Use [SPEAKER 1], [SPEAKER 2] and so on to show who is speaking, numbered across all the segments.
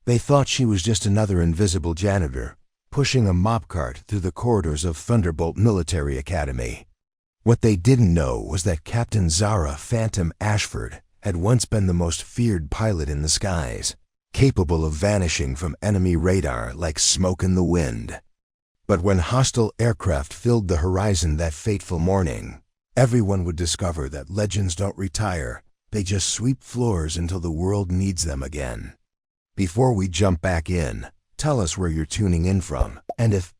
[SPEAKER 1] They thought she was just another invisible janitor, pushing a mop cart through the corridors of Thunderbolt Military Academy. What they didn't know was that Captain Zara Phantom Ashford had once been the most feared pilot in the skies, capable of vanishing from enemy radar like smoke in the wind. But when hostile aircraft filled the horizon that fateful morning, everyone would discover that legends don't retire, they just sweep floors until the world needs them again. Before we jump back in, tell us where you're tuning in from, and if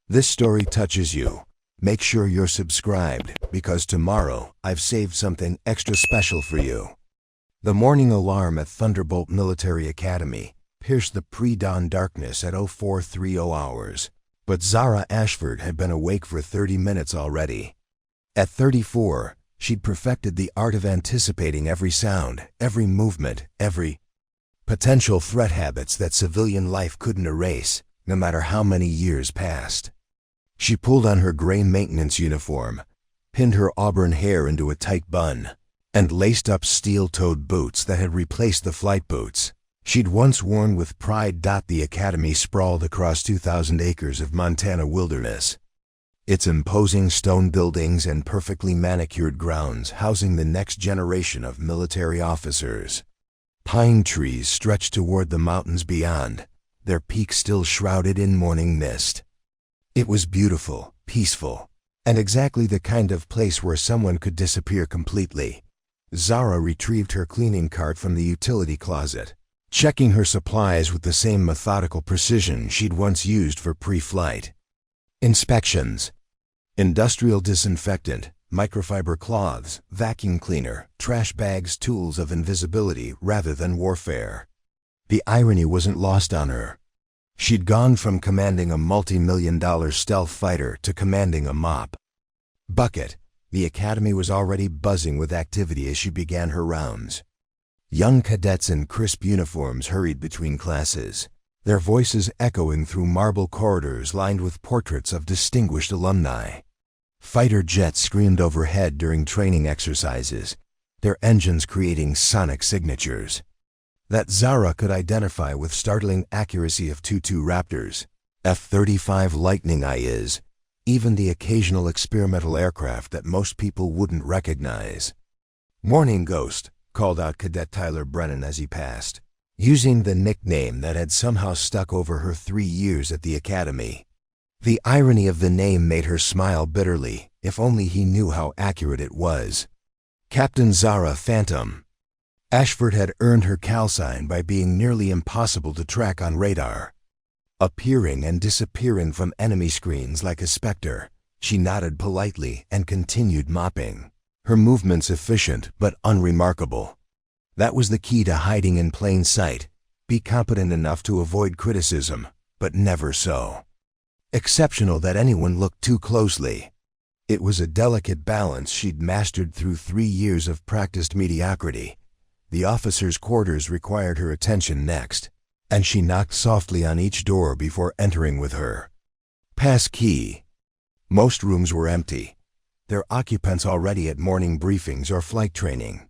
[SPEAKER 1] this story touches you, make sure you're subscribed, because tomorrow I've saved something extra special for you. The morning alarm at Thunderbolt Military Academy pierced the pre-dawn darkness at 0430 hours, but Zara Ashford had been awake for 30 minutes already. At 34, she'd perfected the art of anticipating every sound, every movement, every potential threat, habits that civilian life couldn't erase, no matter how many years passed. She pulled on her gray maintenance uniform, pinned her auburn hair into a tight bun, and laced up steel-toed boots that had replaced the flight boots she'd once worn with pride. The academy sprawled across 2,000 acres of Montana wilderness, its imposing stone buildings and perfectly manicured grounds housing the next generation of military officers. Pine trees stretched toward the mountains beyond, their peaks still shrouded in morning mist. It was beautiful, peaceful, and exactly the kind of place where someone could disappear completely. Zara retrieved her cleaning cart from the utility closet, checking her supplies with the same methodical precision she'd once used for pre-flight inspections. Industrial disinfectant, microfiber cloths, vacuum cleaner, trash bags, tools of invisibility rather than warfare. The irony wasn't lost on her. She'd gone from commanding a multi-million-dollar stealth fighter to commanding a mop bucket. The academy was already buzzing with activity as she began her rounds. Young cadets in crisp uniforms hurried between classes, their voices echoing through marble corridors lined with portraits of distinguished alumni. Fighter jets screamed overhead during training exercises, their engines creating sonic signatures that Zara could identify with startling accuracy of Tutu Raptors, F-35 Lightning IIs, even the occasional experimental aircraft that most people wouldn't recognize. "Morning, Ghost," called out Cadet Tyler Brennan as he passed, using the nickname that had somehow stuck over her 3 years at the academy. The irony of the name made her smile bitterly, if only he knew how accurate it was. Captain Zara Phantom Ashford had earned her call sign by being nearly impossible to track on radar. Appearing and disappearing from enemy screens like a specter, she nodded politely and continued mopping, her movements efficient but unremarkable. That was the key to hiding in plain sight. Be competent enough to avoid criticism, but never so exceptional that anyone looked too closely. It was a delicate balance she'd mastered through 3 years of practiced mediocrity. The officers' quarters required her attention next, and she knocked softly on each door before entering with her pass key. Most rooms were empty, their occupants already at morning briefings or flight training.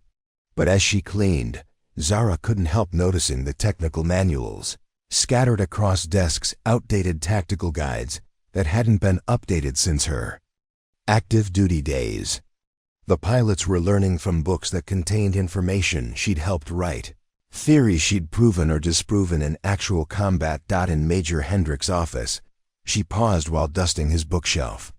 [SPEAKER 1] But as she cleaned, Zara couldn't help noticing the technical manuals scattered across desks, outdated tactical guides that hadn't been updated since her active duty days. The pilots were learning from books that contained information she'd helped write, theories she'd proven or disproven in actual combat. In Major Hendrick's office, she paused while dusting his bookshelf.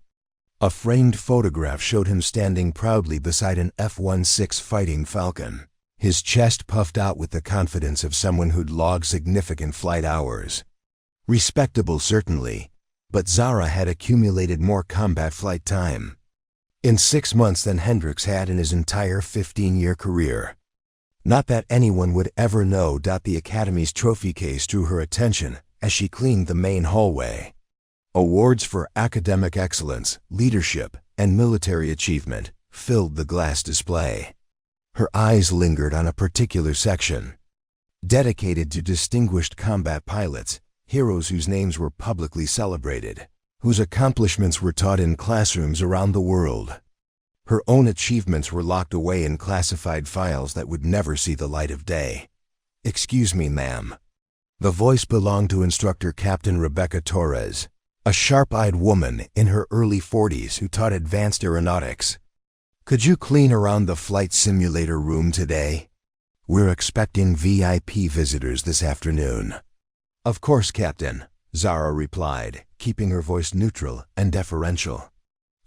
[SPEAKER 1] A framed photograph showed him standing proudly beside an F-16 Fighting Falcon, his chest puffed out with the confidence of someone who'd logged significant flight hours. Respectable, certainly, but Zara had accumulated more combat flight time in 6 months than Hendricks had in his entire 15-year career. Not that anyone would ever know. The academy's trophy case drew her attention as she cleaned the main hallway. Awards for academic excellence, leadership, and military achievement filled the glass display. Her eyes lingered on a particular section, dedicated to distinguished combat pilots, heroes whose names were publicly celebrated, whose accomplishments were taught in classrooms around the world. Her own achievements were locked away in classified files that would never see the light of day. "Excuse me, ma'am." The voice belonged to instructor Captain Rebecca Torres, a sharp-eyed woman in her early 40s who taught advanced aeronautics. "Could you clean around the flight simulator room today? We're expecting VIP visitors this afternoon." "Of course, Captain," Zara replied, keeping her voice neutral and deferential.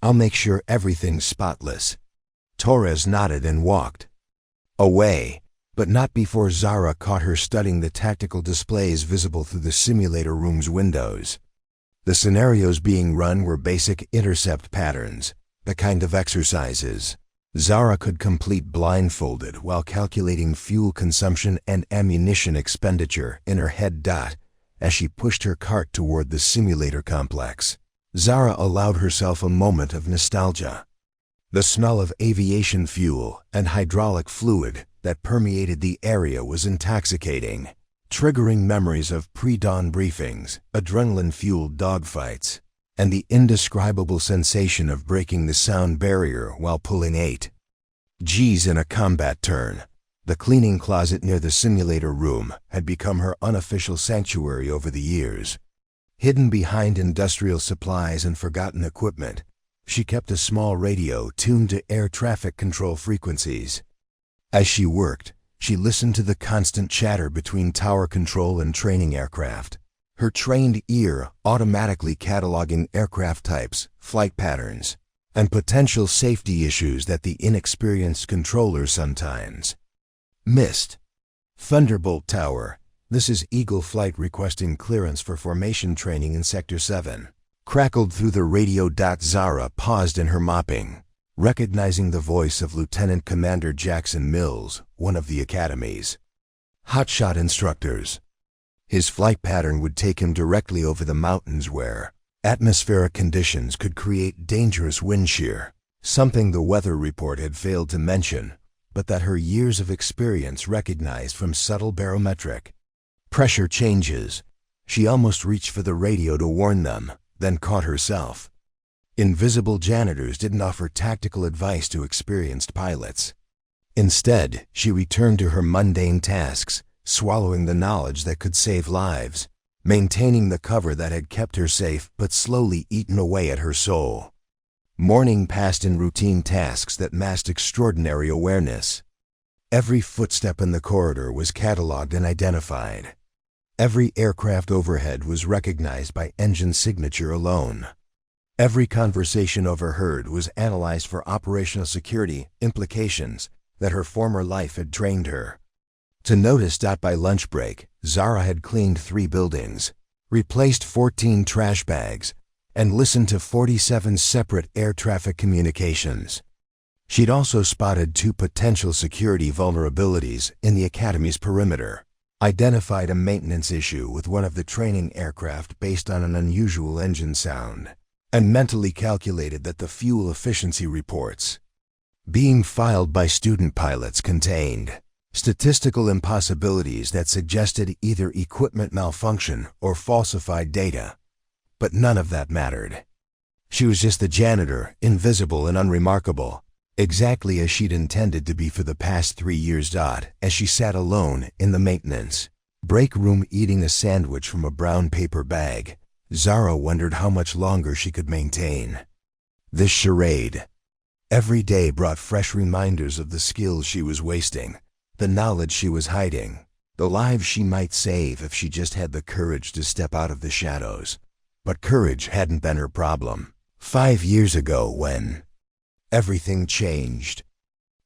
[SPEAKER 1] "I'll make sure everything's spotless." Torres nodded and walked away, but not before Zara caught her studying the tactical displays visible through the simulator room's windows. The scenarios being run were basic intercept patterns, the kind of exercises Zara could complete blindfolded while calculating fuel consumption and ammunition expenditure in her head. As she pushed her cart toward the simulator complex, Zara allowed herself a moment of nostalgia. The smell of aviation fuel and hydraulic fluid that permeated the area was intoxicating, triggering memories of pre-dawn briefings, adrenaline-fueled dogfights, and the indescribable sensation of breaking the sound barrier while pulling 8Gs in a combat turn. The cleaning closet near the simulator room had become her unofficial sanctuary over the years. Hidden behind industrial supplies and forgotten equipment, she kept a small radio tuned to air traffic control frequencies. As she worked, she listened to the constant chatter between tower control and training aircraft, her trained ear automatically cataloging aircraft types, flight patterns, and potential safety issues that the inexperienced controller sometimes missed. "Thunderbolt Tower, this is Eagle Flight requesting clearance for formation training in Sector 7. Crackled through the radio. Zara paused in her mopping, recognizing the voice of Lieutenant Commander Jackson Mills, one of the Academy's hotshot instructors. His flight pattern would take him directly over the mountains where atmospheric conditions could create dangerous wind shear, something the weather report had failed to mention, but that her years of experience recognized from subtle barometric pressure changes. She almost reached for the radio to warn them, then caught herself. Invisible janitors didn't offer tactical advice to experienced pilots. Instead, she returned to her mundane tasks, swallowing the knowledge that could save lives, maintaining the cover that had kept her safe but slowly eaten away at her soul. Morning passed in routine tasks that masked extraordinary awareness. Every footstep in the corridor was cataloged and identified. Every aircraft overhead was recognized by engine signature alone. Every conversation overheard was analyzed for operational security implications that her former life had trained her to notice. By lunch break, Zara had cleaned 3 buildings, replaced 14 trash bags, and listened to 47 separate air traffic communications. She'd also spotted 2 potential security vulnerabilities in the Academy's perimeter, identified a maintenance issue with one of the training aircraft based on an unusual engine sound, and mentally calculated that the fuel efficiency reports being filed by student pilots contained statistical impossibilities that suggested either equipment malfunction or falsified data. But none of that mattered. She was just the janitor, invisible and unremarkable, exactly as she'd intended to be for the past 3 years. As she sat alone in the maintenance break room eating a sandwich from a brown paper bag, Zara wondered how much longer she could maintain this charade. Every day brought fresh reminders of the skills she was wasting, the knowledge she was hiding, the lives she might save if she just had the courage to step out of the shadows. But courage hadn't been her problem. 5 years ago, when everything changed,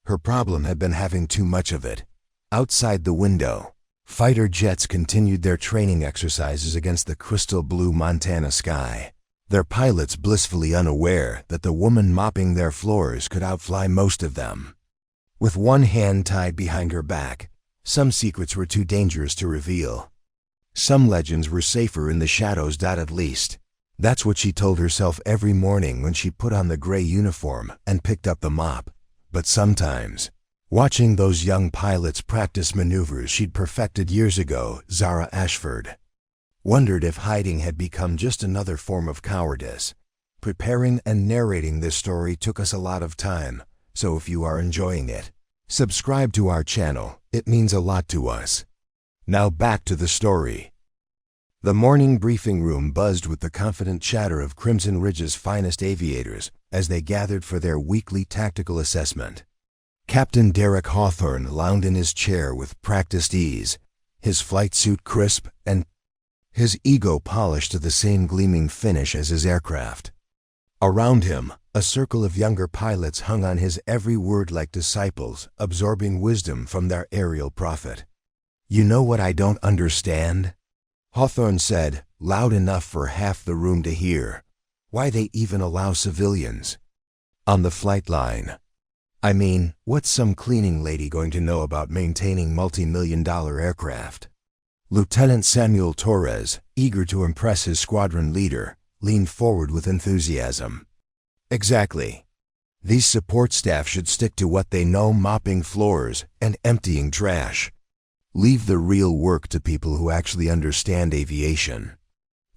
[SPEAKER 1] her problem had been having too much of it. Outside the window, fighter jets continued their training exercises against the crystal blue Montana sky, their pilots blissfully unaware that the woman mopping their floors could outfly most of them. With one hand tied behind her back, some secrets were too dangerous to reveal. Some legends were safer in the shadows. At least, that's what she told herself every morning when she put on the gray uniform and picked up the mop. But sometimes, watching those young pilots practice maneuvers she'd perfected years ago, Zara Ashford wondered if hiding had become just another form of cowardice. Preparing and narrating this story took us a lot of time, so if you are enjoying it, subscribe to our channel. It means a lot to us. Now back to the story. The morning briefing room buzzed with the confident chatter of Crimson Ridge's finest aviators as they gathered for their weekly tactical assessment. Captain Derek Hawthorne lounged in his chair with practiced ease, his flight suit crisp and his ego polished to the same gleaming finish as his aircraft. Around him, a circle of younger pilots hung on his every word like disciples, absorbing wisdom from their aerial prophet. "You know what I don't understand?" Hawthorne said, loud enough for half the room to hear. "Why they even allow civilians on the flight line. I mean, what's some cleaning lady going to know about maintaining multi-million-dollar aircraft?" Lieutenant Samuel Torres, eager to impress his squadron leader, leaned forward with enthusiasm. "Exactly. These support staff should stick to what they know, mopping floors and emptying trash. Leave the real work to people who actually understand aviation."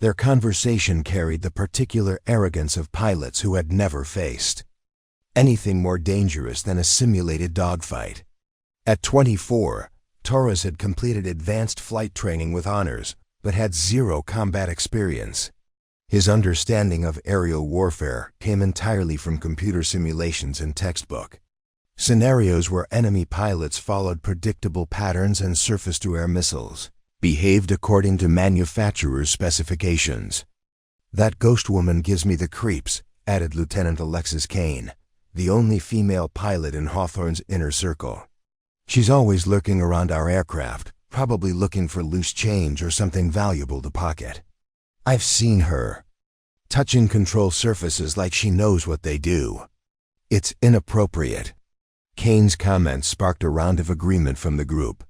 [SPEAKER 1] Their conversation carried the particular arrogance of pilots who had never faced anything more dangerous than a simulated dogfight. At 24, Torres had completed advanced flight training with honors, but had zero combat experience. His understanding of aerial warfare came entirely from computer simulations and textbook scenarios where enemy pilots followed predictable patterns and surface-to-air missiles behaved according to manufacturer's specifications. "That ghost woman gives me the creeps," added Lieutenant Alexis Kane, the only female pilot in Hawthorne's inner circle. "She's always lurking around our aircraft, probably looking for loose change or something valuable to pocket. I've seen her touching control surfaces like she knows what they do. It's inappropriate." Kane's comments sparked a round of agreement from the group.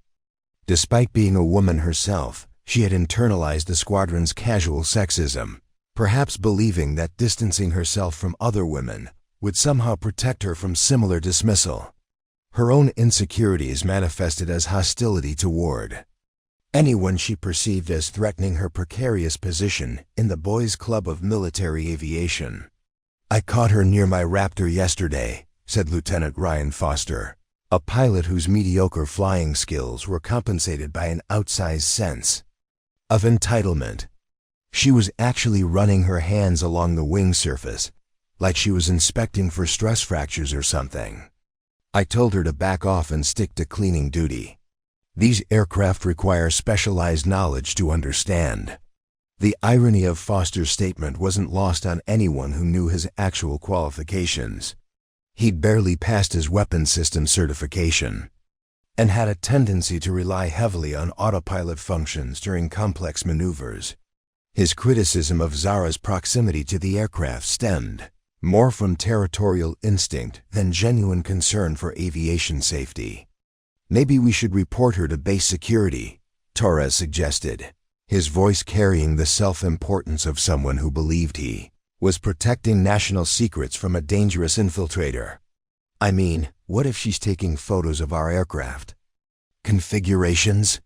[SPEAKER 1] Despite being a woman herself, she had internalized the squadron's casual sexism, perhaps believing that distancing herself from other women would somehow protect her from similar dismissal. Her own insecurities manifested as hostility toward anyone she perceived as threatening her precarious position in the Boys' Club of Military Aviation. "I caught her near my Raptor yesterday," said Lieutenant Ryan Foster, a pilot whose mediocre flying skills were compensated by an outsized sense of entitlement. "She was actually running her hands along the wing surface, like she was inspecting for stress fractures or something. I told her to back off and stick to cleaning duty. These aircraft require specialized knowledge to understand." The irony of Foster's statement wasn't lost on anyone who knew his actual qualifications. He'd barely passed his weapons system certification and had a tendency to rely heavily on autopilot functions during complex maneuvers. His criticism of Zara's proximity to the aircraft stemmed more from territorial instinct than genuine concern for aviation safety. "Maybe we should report her to base security," Torres suggested, his voice carrying the self-importance of someone who believed he was protecting national secrets from a dangerous infiltrator. "I mean, what if she's taking photos of our aircraft configurations?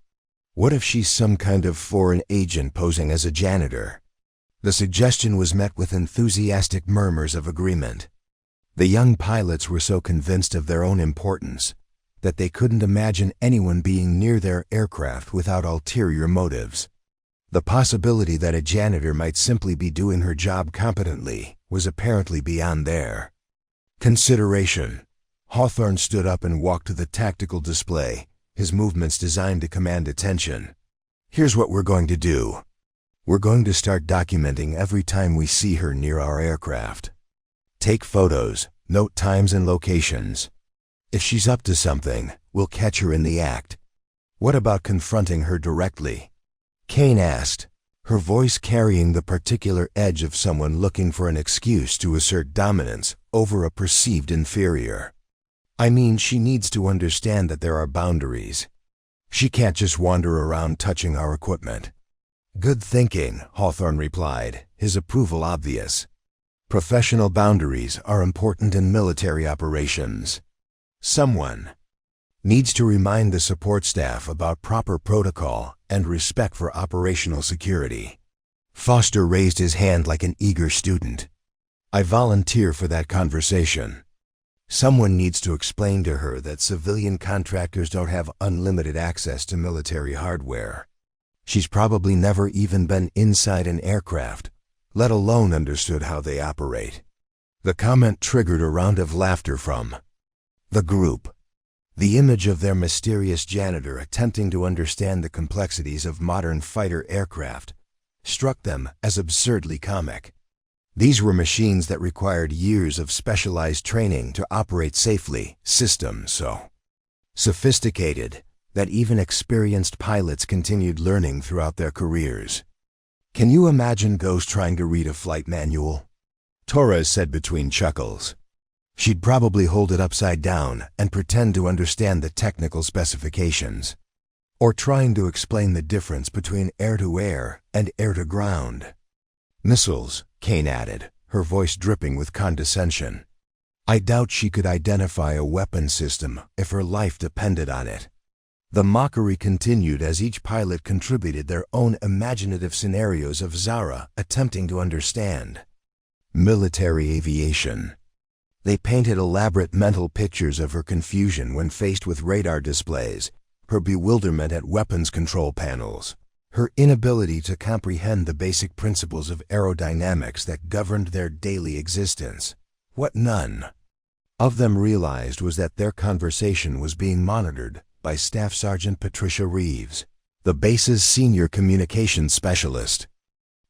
[SPEAKER 1] What if she's some kind of foreign agent posing as a janitor?" The suggestion was met with enthusiastic murmurs of agreement. The young pilots were so convinced of their own importance that they couldn't imagine anyone being near their aircraft without ulterior motives. The possibility that a janitor might simply be doing her job competently was apparently beyond their consideration. Hawthorne stood up and walked to the tactical display, his movements designed to command attention. "Here's what we're going to do. We're going to start documenting every time we see her near our aircraft. Take photos, note times and locations. If she's up to something, we'll catch her in the act." "What about confronting her directly?" Kane asked, her voice carrying the particular edge of someone looking for an excuse to assert dominance over a perceived inferior. "I mean, she needs to understand that there are boundaries. She can't just wander around touching our equipment." "Good thinking," Hawthorne replied, his approval obvious. "Professional boundaries are important in military operations. Someone needs to remind the support staff about proper protocol and respect for operational security." Foster raised his hand like an eager student. "I volunteer for that conversation. Someone needs to explain to her that civilian contractors don't have unlimited access to military hardware. She's probably never even been inside an aircraft, let alone understood how they operate. The comment triggered a round of laughter from the group. The image of their mysterious janitor attempting to understand the complexities of modern fighter aircraft struck them as absurdly comic. These were machines that required years of specialized training to operate safely, systems so sophisticated that even experienced pilots continued learning throughout their careers. Can you imagine Ghost trying to read a flight manual? Torres said between chuckles. She'd probably hold it upside down and pretend to understand the technical specifications. Or trying to explain the difference between air-to-air and air-to-ground. Missiles, Kane added, her voice dripping with condescension. I doubt she could identify a weapon system if her life depended on it. The mockery continued as each pilot contributed their own imaginative scenarios of Zara attempting to understand military aviation. They painted elaborate mental pictures of her confusion when faced with radar displays, her bewilderment at weapons control panels, her inability to comprehend the basic principles of aerodynamics that governed their daily existence. What none of them realized was that their conversation was being monitored by Staff Sergeant Patricia Reeves, the base's senior communications specialist.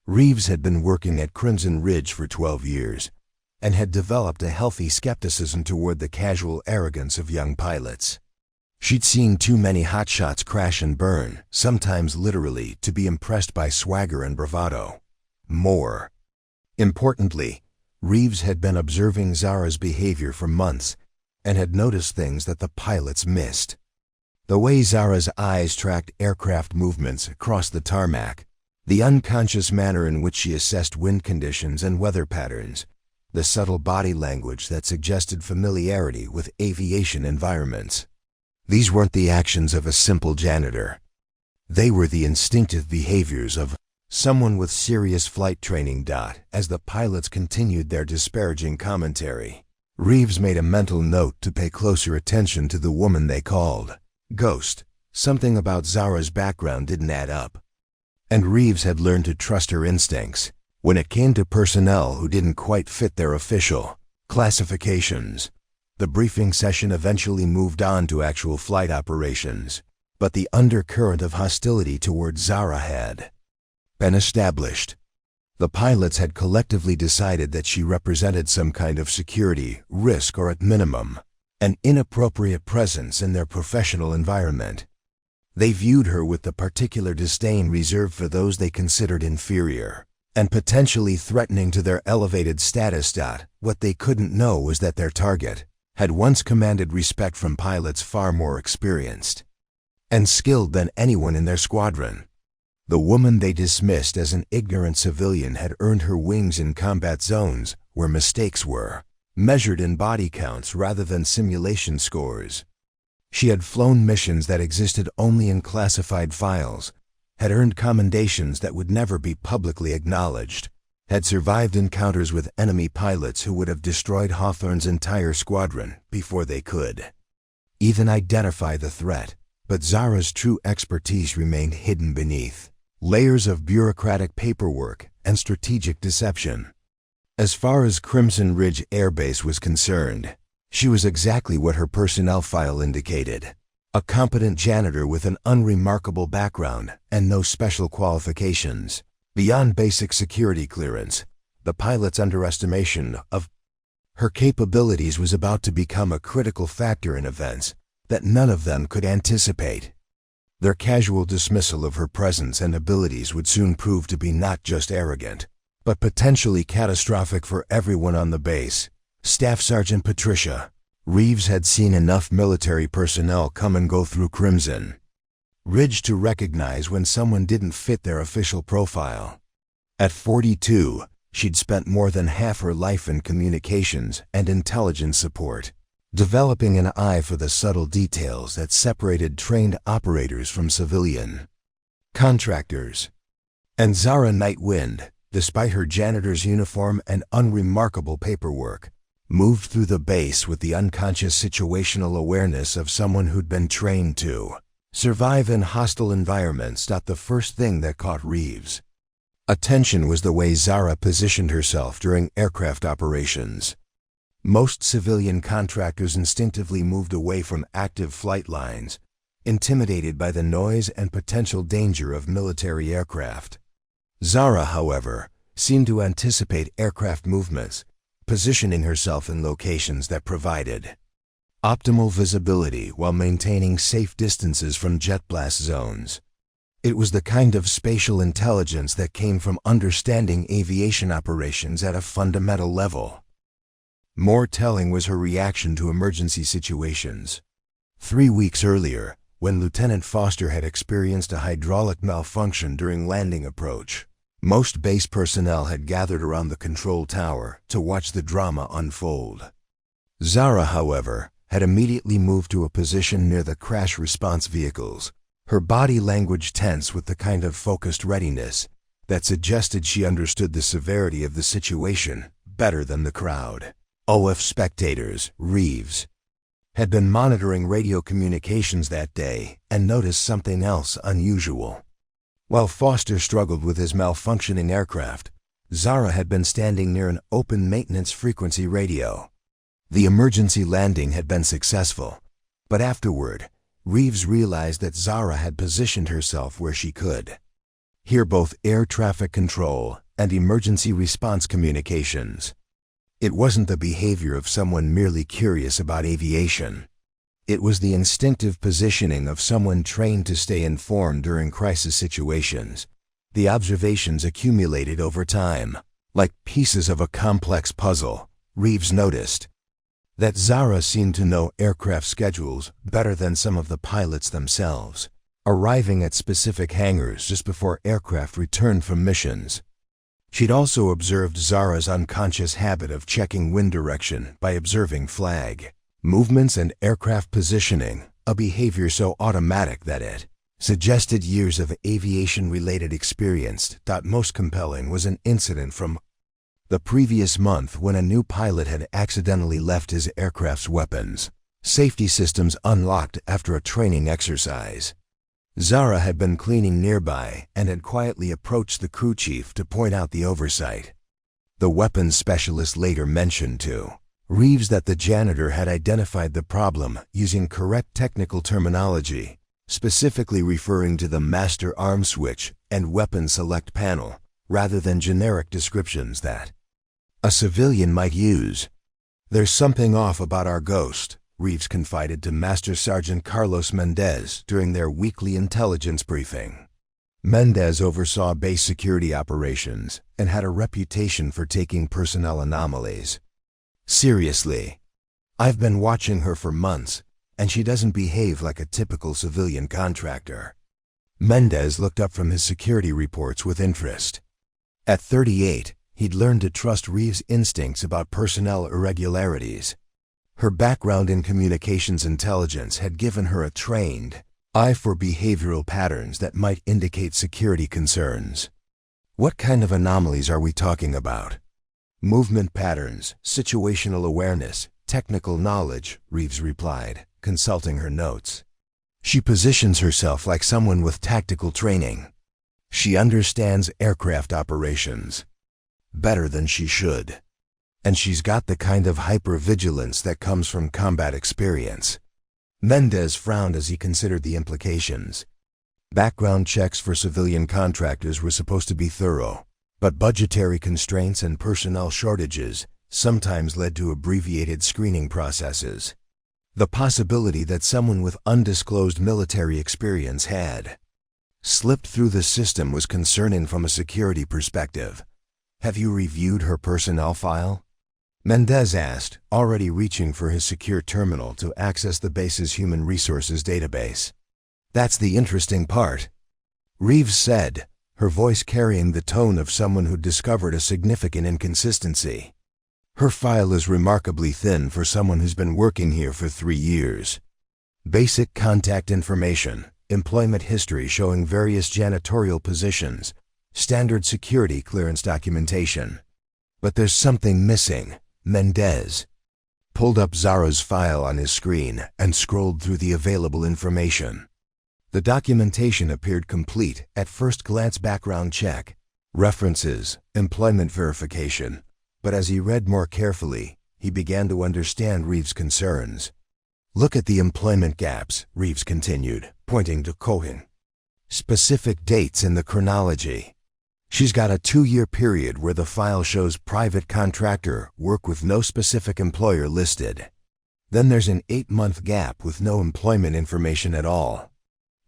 [SPEAKER 1] Reeves had been working at Crimson Ridge for 12 years and had developed a healthy skepticism toward the casual arrogance of young pilots. She'd seen too many hotshots crash and burn, sometimes literally, to be impressed by swagger and bravado. More importantly, Reeves had been observing Zara's behavior for months and had noticed things that the pilots missed. The way Zara's eyes tracked aircraft movements across the tarmac, the unconscious manner in which she assessed wind conditions and weather patterns, the subtle body language that suggested familiarity with aviation environments. These weren't the actions of a simple janitor. They were the instinctive behaviors of someone with serious flight training. As the pilots continued their disparaging commentary, Reeves made a mental note to pay closer attention to the woman they called Ghost. Something about Zara's background didn't add up. And Reeves had learned to trust her instincts when it came to personnel who didn't quite fit their official classifications. The briefing session eventually moved on to actual flight operations, but the undercurrent of hostility toward Zara had been established. The pilots had collectively decided that she represented some kind of security risk, or at minimum, an inappropriate presence in their professional environment. They viewed her with the particular disdain reserved for those they considered inferior and potentially threatening to their elevated status. What they couldn't know was that their target had once commanded respect from pilots far more experienced and skilled than anyone in their squadron. The woman they dismissed as an ignorant civilian had earned her wings in combat zones where mistakes were measured in body counts rather than simulation scores. She had flown missions that existed only in classified files, had earned commendations that would never be publicly acknowledged, had survived encounters with enemy pilots who would have destroyed Hawthorne's entire squadron before they could even identify the threat. But Zara's true expertise remained hidden beneath layers of bureaucratic paperwork and strategic deception. As far as Crimson Ridge Air Base was concerned, she was exactly what her personnel file indicated: a competent janitor with an unremarkable background and no special qualifications. Beyond basic security clearance, the pilot's underestimation of her capabilities was about to become a critical factor in events that none of them could anticipate. Their casual dismissal of her presence and abilities would soon prove to be not just arrogant, but potentially catastrophic for everyone on the base. Staff Sergeant Patricia Reeves had seen enough military personnel come and go through Crimson Ridge to recognize when someone didn't fit their official profile. At 42, she'd spent more than half her life in communications and intelligence support, developing an eye for the subtle details that separated trained operators from civilian contractors. And Zara Nightwind, despite her janitor's uniform and unremarkable paperwork, moved through the base with the unconscious situational awareness of someone who'd been trained to Survive in hostile environments. The first thing that caught Reeves' attention was the way Zara positioned herself during aircraft operations. Most civilian contractors instinctively moved away from active flight lines, intimidated by the noise and potential danger of military aircraft. Zara, however, seemed to anticipate aircraft movements, positioning herself in locations that provided optimal visibility while maintaining safe distances from jet blast zones. It was the kind of spatial intelligence that came from understanding aviation operations at a fundamental level. More telling was her reaction to emergency situations. 3 weeks earlier, when Lieutenant Foster had experienced a hydraulic malfunction during landing approach, most base personnel had gathered around the control tower to watch the drama unfold. Zara, however, had immediately moved to a position near the crash response vehicles, her body language tense with the kind of focused readiness that suggested she understood the severity of the situation better than the crowd. OF spectators, Reeves, had been monitoring radio communications that day and noticed something else unusual. While Foster struggled with his malfunctioning aircraft, Zara had been standing near an open maintenance frequency radio. The emergency landing had been successful, but afterward, Reeves realized that Zara had positioned herself where she could hear both air traffic control and emergency response communications. It wasn't the behavior of someone merely curious about aviation. It was the instinctive positioning of someone trained to stay informed during crisis situations. The observations accumulated over time. Like pieces of a complex puzzle, Reeves noticed that Zara seemed to know aircraft schedules better than some of the pilots themselves, arriving at specific hangars just before aircraft returned from missions. She'd also observed Zara's unconscious habit of checking wind direction by observing flag movements and aircraft positioning, a behavior so automatic that it suggested years of aviation-related experience. Most compelling was an incident from the previous month when a new pilot had accidentally left his aircraft's weapons safety systems unlocked after a training exercise. Zara had been cleaning nearby and had quietly approached the crew chief to point out the oversight. The weapons specialist later mentioned to Reeves that the janitor had identified the problem using correct technical terminology, specifically referring to the master arm switch and weapon select panel, rather than generic descriptions that a civilian might use. "There's something off about our ghost," Reeves confided to Master Sergeant Carlos Mendez during their weekly intelligence briefing. Mendez oversaw base security operations and had a reputation for taking personnel anomalies seriously. "I've been watching her for months, and she doesn't behave like a typical civilian contractor." Mendez looked up from his security reports with interest. At 38, he'd learned to trust Reeves' instincts about personnel irregularities. Her background in communications intelligence had given her a trained eye for behavioral patterns that might indicate security concerns. "What kind of anomalies are we talking about?" "Movement patterns, situational awareness, technical knowledge," Reeves replied, consulting her notes. "She positions herself like someone with tactical training. She understands aircraft operations better than she should. And she's got the kind of hypervigilance that comes from combat experience." Mendez frowned as he considered the implications. Background checks for civilian contractors were supposed to be thorough, but budgetary constraints and personnel shortages sometimes led to abbreviated screening processes. The possibility that someone with undisclosed military experience had slipped through the system was concerning from a security perspective. "Have you reviewed her personnel file?" Mendez asked, already reaching for his secure terminal to access the base's human resources database. "That's the interesting part," Reeves said, her voice carrying the tone of someone who discovered a significant inconsistency. "Her file is remarkably thin for someone who's been working here for 3 years. Basic contact information, employment history showing various janitorial positions, standard security clearance documentation. But there's something missing." Mendez pulled up Zara's file on his screen and scrolled through the available information. The documentation appeared complete at first glance: background check, references, employment verification. But as he read more carefully, he began to understand Reeves' concerns. "Look at the employment gaps," Reeves continued, pointing to Cohen. "Specific dates in the chronology. She's got a 2-year period where the file shows private contractor work with no specific employer listed. Then there's an 8-month gap with no employment information at all.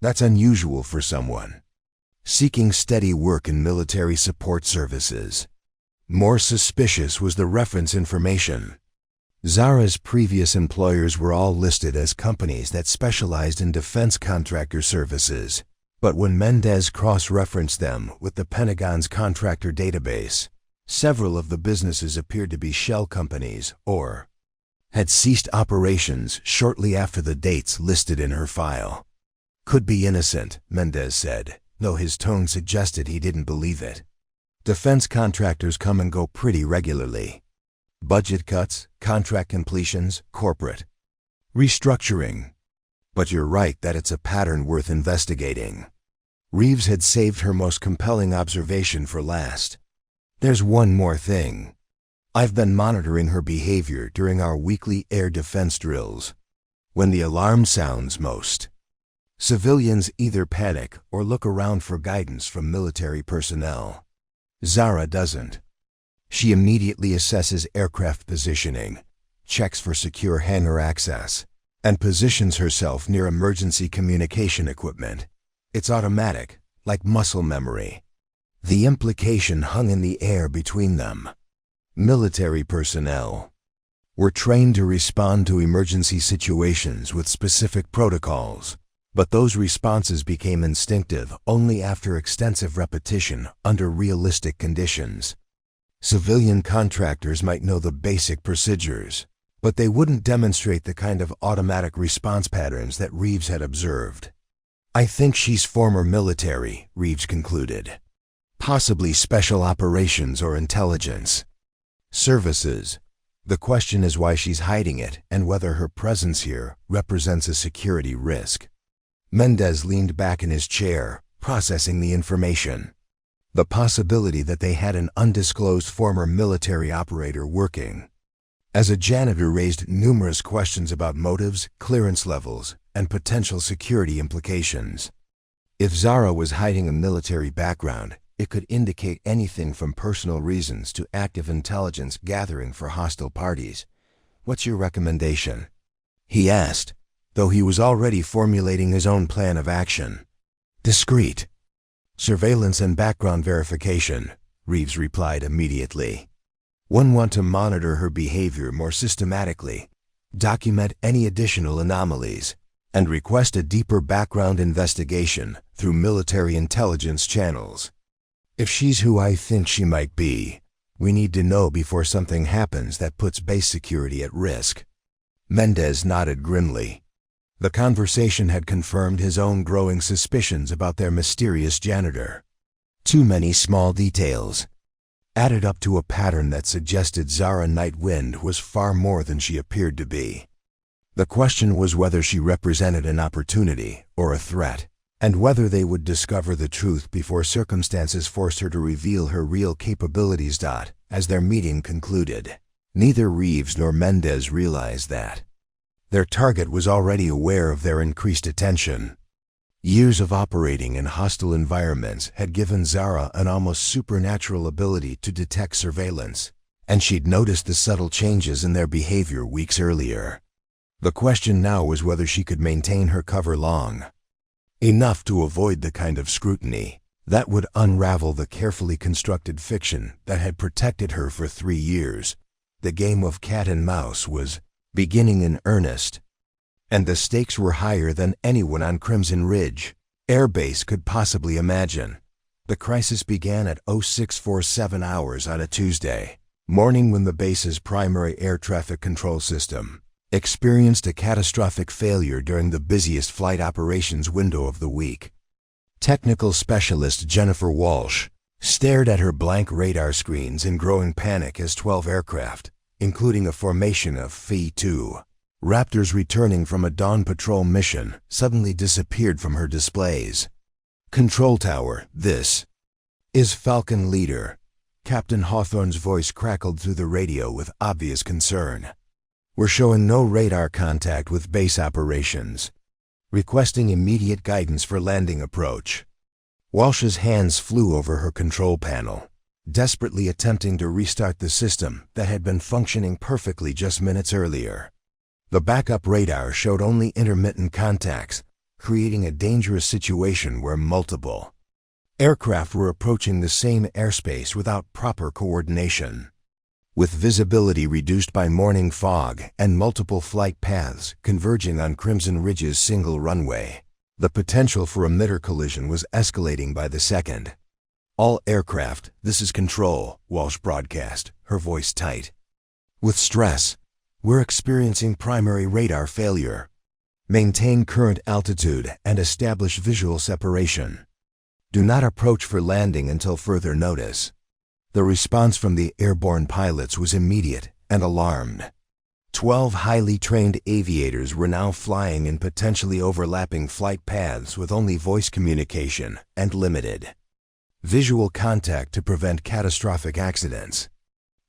[SPEAKER 1] That's unusual for someone seeking steady work in military support services." More suspicious was the reference information. Zara's previous employers were all listed as companies that specialized in defense contractor services. But when Mendez cross-referenced them with the Pentagon's contractor database, several of the businesses appeared to be shell companies or had ceased operations shortly after the dates listed in her file. "Could be innocent," Mendez said, though his tone suggested he didn't believe it. "Defense contractors come and go pretty regularly. Budget cuts, contract completions, corporate restructuring. But you're right that it's a pattern worth investigating." Reeves had saved her most compelling observation for last. "There's one more thing. I've been monitoring her behavior during our weekly air defense drills. When the alarm sounds most, civilians either panic or look around for guidance from military personnel. Zara doesn't. She immediately assesses aircraft positioning, checks for secure hangar access, and positions herself near emergency communication equipment. It's automatic, like muscle memory." The implication hung in the air between them. Military personnel were trained to respond to emergency situations with specific protocols, but those responses became instinctive only after extensive repetition under realistic conditions. Civilian contractors might know the basic procedures, but they wouldn't demonstrate the kind of automatic response patterns that Reeves had observed. "I think she's former military," Reeves concluded. "Possibly special operations or intelligence services. The question is why she's hiding it and whether her presence here represents a security risk." Mendez leaned back in his chair, processing the information. The possibility that they had an undisclosed former military operator working as a janitor raised numerous questions about motives, clearance levels, and potential security implications. If Zara was hiding a military background, it could indicate anything from personal reasons to active intelligence gathering for hostile parties. "What's your recommendation?" he asked, though he was already formulating his own plan of action. "Discreet surveillance and background verification," Reeves replied immediately. "One want to monitor her behavior more systematically, document any additional anomalies, and request a deeper background investigation through military intelligence channels. If she's who I think she might be, we need to know before something happens that puts base security at risk." Mendez nodded grimly. The conversation had confirmed his own growing suspicions about their mysterious janitor. Too many small details added up to a pattern that suggested Zara Nightwind was far more than she appeared to be. The question was whether she represented an opportunity or a threat, and whether they would discover the truth before circumstances forced her to reveal her real capabilities. As their meeting concluded, neither Reeves nor Mendez realized that their target was already aware of their increased attention. Years of operating in hostile environments had given Zara an almost supernatural ability to detect surveillance, and she'd noticed the subtle changes in their behavior weeks earlier. The question now was whether she could maintain her cover long enough to avoid the kind of scrutiny that would unravel the carefully constructed fiction that had protected her for 3 years. The game of cat and mouse was beginning in earnest, and the stakes were higher than anyone on Crimson Ridge Air Base could possibly imagine. The crisis began at 0647 hours on a Tuesday morning when the base's primary air traffic control system experienced a catastrophic failure during the busiest flight operations window of the week. Technical specialist Jennifer Walsh stared at her blank radar screens in growing panic as 12 aircraft, including a formation of Phi-2, Raptors returning from a dawn patrol mission suddenly disappeared from her displays. Control tower, this is Falcon Leader. Captain Hawthorne's voice crackled through the radio with obvious concern. We're showing no radar contact with base operations. Requesting immediate guidance for landing approach. Walsh's hands flew over her control panel, desperately attempting to restart the system that had been functioning perfectly just minutes earlier. The backup radar showed only intermittent contacts, creating a dangerous situation where multiple aircraft were approaching the same airspace without proper coordination. With visibility reduced by morning fog and multiple flight paths converging on Crimson Ridge's single runway, the potential for a emitter collision was escalating by the second. All aircraft, this is Control, Walsh broadcast, her voice tight. With stress, we're experiencing primary radar failure. Maintain current altitude and establish visual separation. Do not approach for landing until further notice. The response from the airborne pilots was immediate and alarmed. 12 highly trained aviators were now flying in potentially overlapping flight paths with only voice communication and limited visual contact to prevent catastrophic accidents.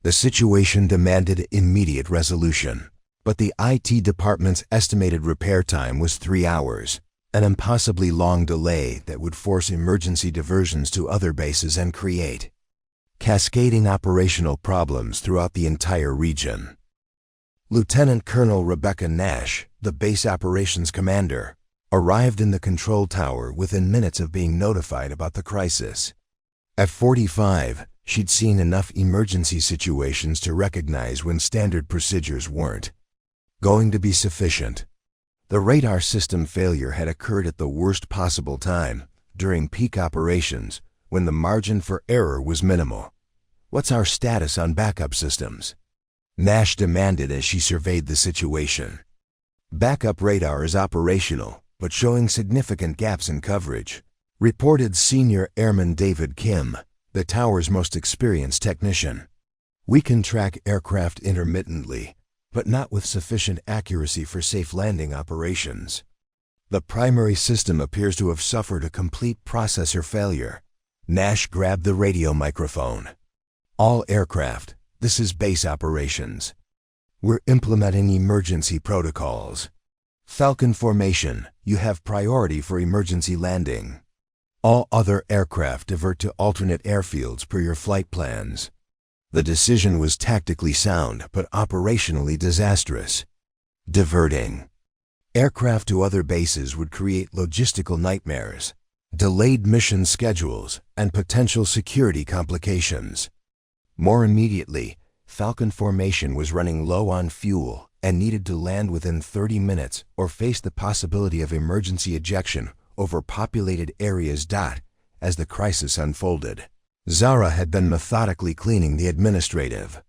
[SPEAKER 1] The situation demanded immediate resolution, but the IT department's estimated repair time was 3 hours, an impossibly long delay that would force emergency diversions to other bases and create cascading operational problems throughout the entire region. Lieutenant Colonel Rebecca Nash, the base operations commander, arrived in the control tower within minutes of being notified about the crisis. At 45, she'd seen enough emergency situations to recognize when standard procedures weren't going to be sufficient. The radar system failure had occurred at the worst possible time, during peak operations, when the margin for error was minimal. What's our status on backup systems? Nash demanded as she surveyed the situation. Backup radar is operational, but showing significant gaps in coverage, reported Senior Airman David Kim, the tower's most experienced technician. We can track aircraft intermittently, but not with sufficient accuracy for safe landing operations. The primary system appears to have suffered a complete processor failure. Nash grabbed the radio microphone. All aircraft, this is base operations. We're implementing emergency protocols. Falcon formation, you have priority for emergency landing. All other aircraft divert to alternate airfields per your flight plans. The decision was tactically sound, but operationally disastrous. Diverting aircraft to other bases would create logistical nightmares, delayed mission schedules, and potential security complications. More immediately, Falcon formation was running low on fuel and needed to land within 30 minutes or face the possibility of emergency ejection over populated areas. As the crisis unfolded, Zara had been methodically cleaning the administrative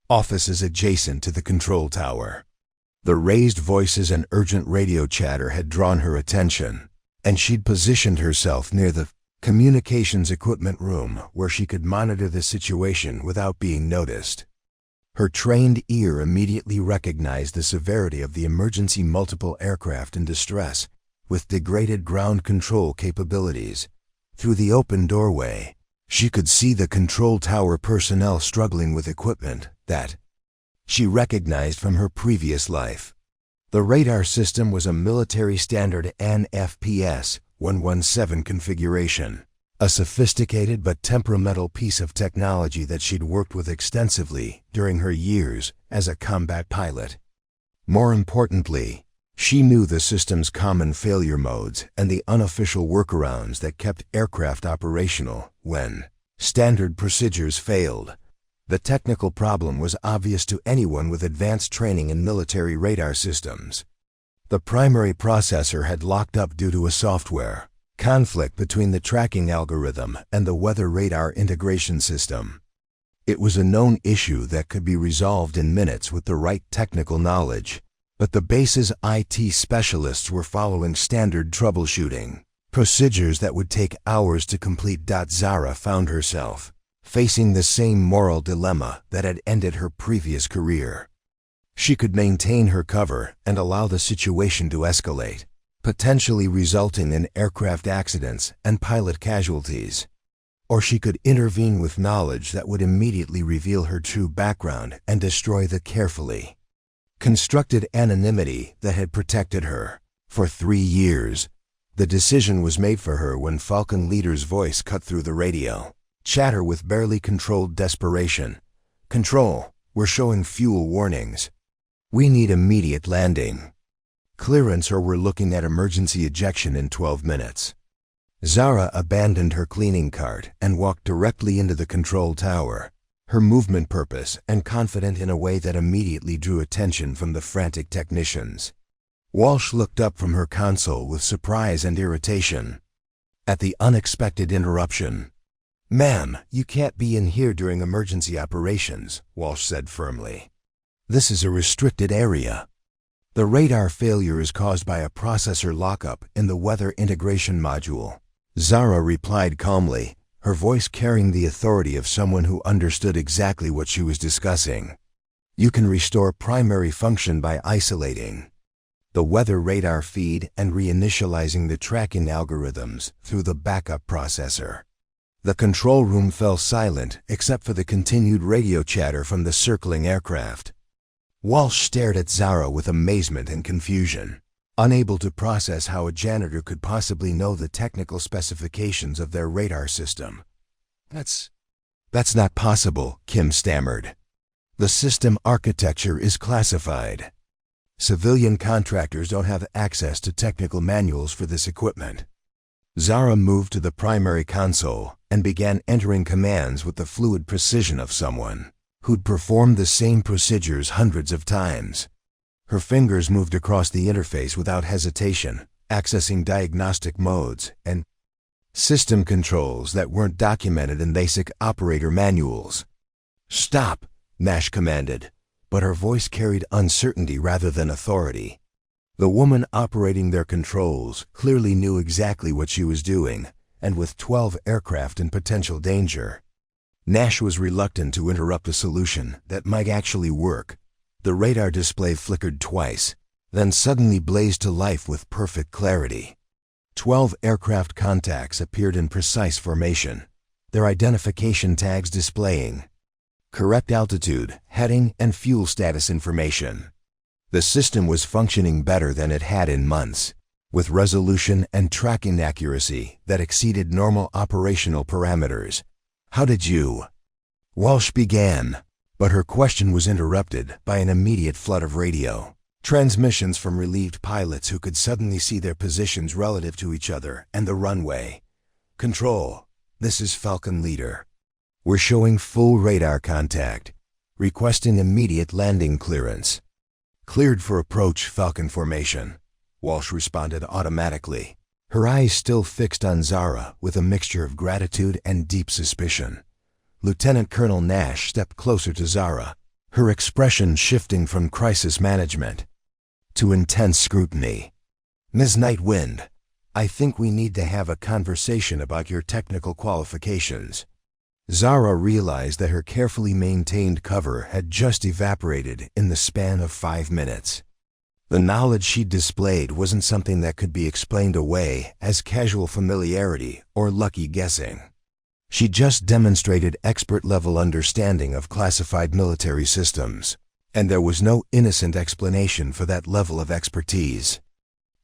[SPEAKER 1] offices adjacent to the control tower. The raised voices and urgent radio chatter had drawn her attention, and she'd positioned herself near the communications equipment room where she could monitor the situation without being noticed. Her trained ear immediately recognized the severity of the emergency multiple aircraft in distress with degraded ground control capabilities. Through the open doorway, she could see the control tower personnel struggling with equipment that she recognized from her previous life. The radar system was a military standard NFPS 117 configuration, a sophisticated but temperamental piece of technology that she'd worked with extensively during her years as a combat pilot. More importantly, she knew the system's common failure modes and the unofficial workarounds that kept aircraft operational when standard procedures failed. The technical problem was obvious to anyone with advanced training in military radar systems. The primary processor had locked up due to a software conflict between the tracking algorithm and the weather radar integration system. It was a known issue that could be resolved in minutes with the right technical knowledge, but the base's IT specialists were following standard troubleshooting procedures that would take hours to complete. Zara found herself facing the same moral dilemma that had ended her previous career. She could maintain her cover and allow the situation to escalate, potentially resulting in aircraft accidents and pilot casualties. Or she could intervene with knowledge that would immediately reveal her true background and destroy the carefully constructed anonymity that had protected her for 3 years. The decision was made for her when Falcon Leader's voice cut through the radio chatter with barely controlled desperation. "Control, we're showing fuel warnings. We need immediate landing. Clearance or we're looking at emergency ejection in 12 minutes. Zara abandoned her cleaning cart and walked directly into the control tower, her movement purpose and confident in a way that immediately drew attention from the frantic technicians. Walsh looked up from her console with surprise and irritation at the unexpected interruption. "Ma'am, you can't be in here during emergency operations," Walsh said firmly. "This is a restricted area. The radar failure is caused by a processor lockup in the weather integration module." Zara replied calmly, her voice carrying the authority of someone who understood exactly what she was discussing. "You can restore primary function by isolating the weather radar feed and reinitializing the tracking algorithms through the backup processor." The control room fell silent except for the continued radio chatter from the circling aircraft. Walsh stared at Zara with amazement and confusion, unable to process how a janitor could possibly know the technical specifications of their radar system. That's not possible," Kim stammered. "The system architecture is classified. Civilian contractors don't have access to technical manuals for this equipment." Zara moved to the primary console and began entering commands with the fluid precision of someone who'd performed the same procedures hundreds of times. Her fingers moved across the interface without hesitation, accessing diagnostic modes and system controls that weren't documented in basic operator manuals. "Stop," Nash commanded, but her voice carried uncertainty rather than authority. The woman operating their controls clearly knew exactly what she was doing, and with 12 aircraft in potential danger, Nash was reluctant to interrupt a solution that might actually work. The radar display flickered twice, then suddenly blazed to life with perfect clarity. 12 aircraft contacts appeared in precise formation, their identification tags displaying correct altitude, heading, and fuel status information. The system was functioning better than it had in months, with resolution and tracking accuracy that exceeded normal operational parameters. "How did you?" Walsh began, but her question was interrupted by an immediate flood of radio transmissions from relieved pilots who could suddenly see their positions relative to each other and the runway. "Control, this is Falcon Leader. We're showing full radar contact, requesting immediate landing clearance." "Cleared for approach, Falcon formation," Walsh responded automatically, her eyes still fixed on Zara with a mixture of gratitude and deep suspicion. Lieutenant Colonel Nash stepped closer to Zara, her expression shifting from crisis management to intense scrutiny. "Ms. Nightwind, I think we need to have a conversation about your technical qualifications." Zara realized that her carefully maintained cover had just evaporated in the span of 5 minutes. The knowledge she'd displayed wasn't something that could be explained away as casual familiarity or lucky guessing. She just demonstrated expert-level understanding of classified military systems, and there was no innocent explanation for that level of expertise.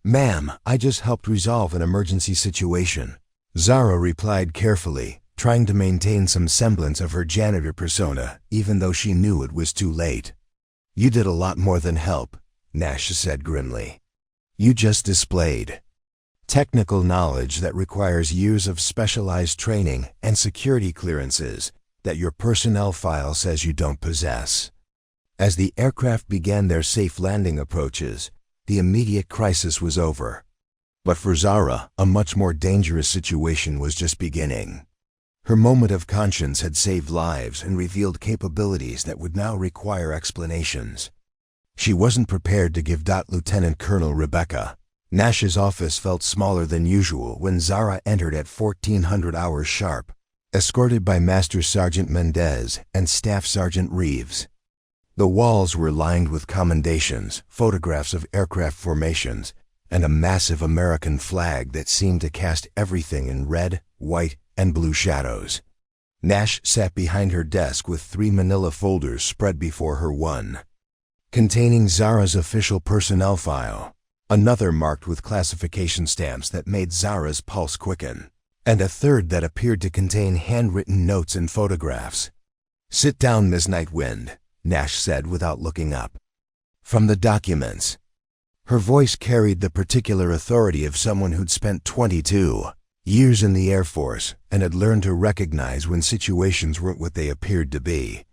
[SPEAKER 1] "Ma'am, I just helped resolve an emergency situation," Zara replied carefully, trying to maintain some semblance of her janitor persona, even though she knew it was too late. "You did a lot more than help," Nash said grimly. "You just displayed technical knowledge that requires years of specialized training and security clearances that your personnel file says you don't possess." As the aircraft began their safe landing approaches, the immediate crisis was over. But for Zara, a much more dangerous situation was just beginning. Her moment of conscience had saved lives and revealed capabilities that would now require explanations. She wasn't prepared to give Lieutenant Colonel Rebecca. Nash's office felt smaller than usual when Zara entered at 1400 hours sharp, escorted by Master Sergeant Mendez and Staff Sergeant Reeves. The walls were lined with commendations, photographs of aircraft formations, and a massive American flag that seemed to cast everything in red, white, and blue shadows. Nash sat behind her desk with 3 manila folders spread before her, one containing Zara's official personnel file, another marked with classification stamps that made Zara's pulse quicken, and a third that appeared to contain handwritten notes and photographs. "Sit down, Ms. Nightwind," Nash said without looking up. "From the documents." Her voice carried the particular authority of someone who'd spent 22 years in the Air Force and had learned to recognize when situations weren't what they appeared to be.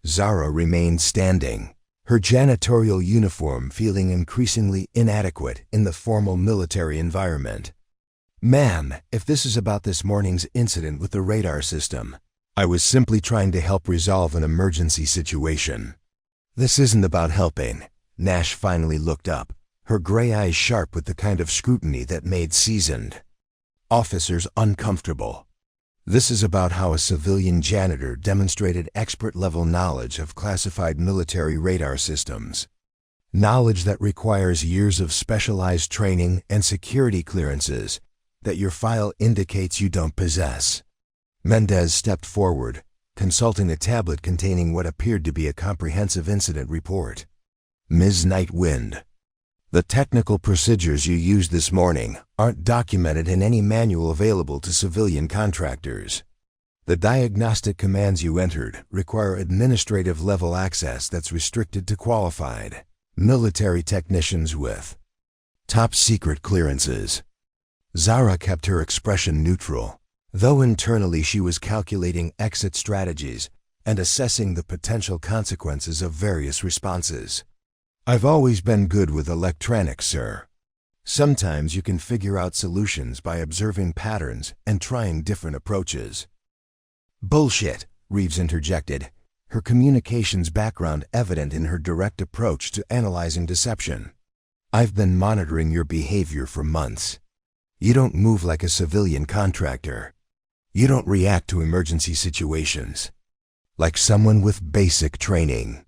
[SPEAKER 1] Zara remained standing, her janitorial uniform feeling increasingly inadequate in the formal military environment. "Ma'am, if this is about this morning's incident with the radar system, I was simply trying to help resolve an emergency situation." "This isn't about helping." Nash finally looked up, her gray eyes sharp with the kind of scrutiny that made seasoned officers uncomfortable. "This is about how a civilian janitor demonstrated expert-level knowledge of classified military radar systems. Knowledge that requires years of specialized training and security clearances that your file indicates you don't possess." Mendez stepped forward, consulting a tablet containing what appeared to be a comprehensive incident report. "Ms. Nightwind, the technical procedures you used this morning aren't documented in any manual available to civilian contractors. The diagnostic commands you entered require administrative-level access that's restricted to qualified military technicians with top-secret clearances." Zara kept her expression neutral, though internally she was calculating exit strategies and assessing the potential consequences of various responses. "I've always been good with electronics, sir. Sometimes you can figure out solutions by observing patterns and trying different approaches." "Bullshit," Reeves interjected, her communications background evident in her direct approach to analyzing deception. "I've been monitoring your behavior for months. You don't move like a civilian contractor. You don't react to emergency situations like someone with basic training.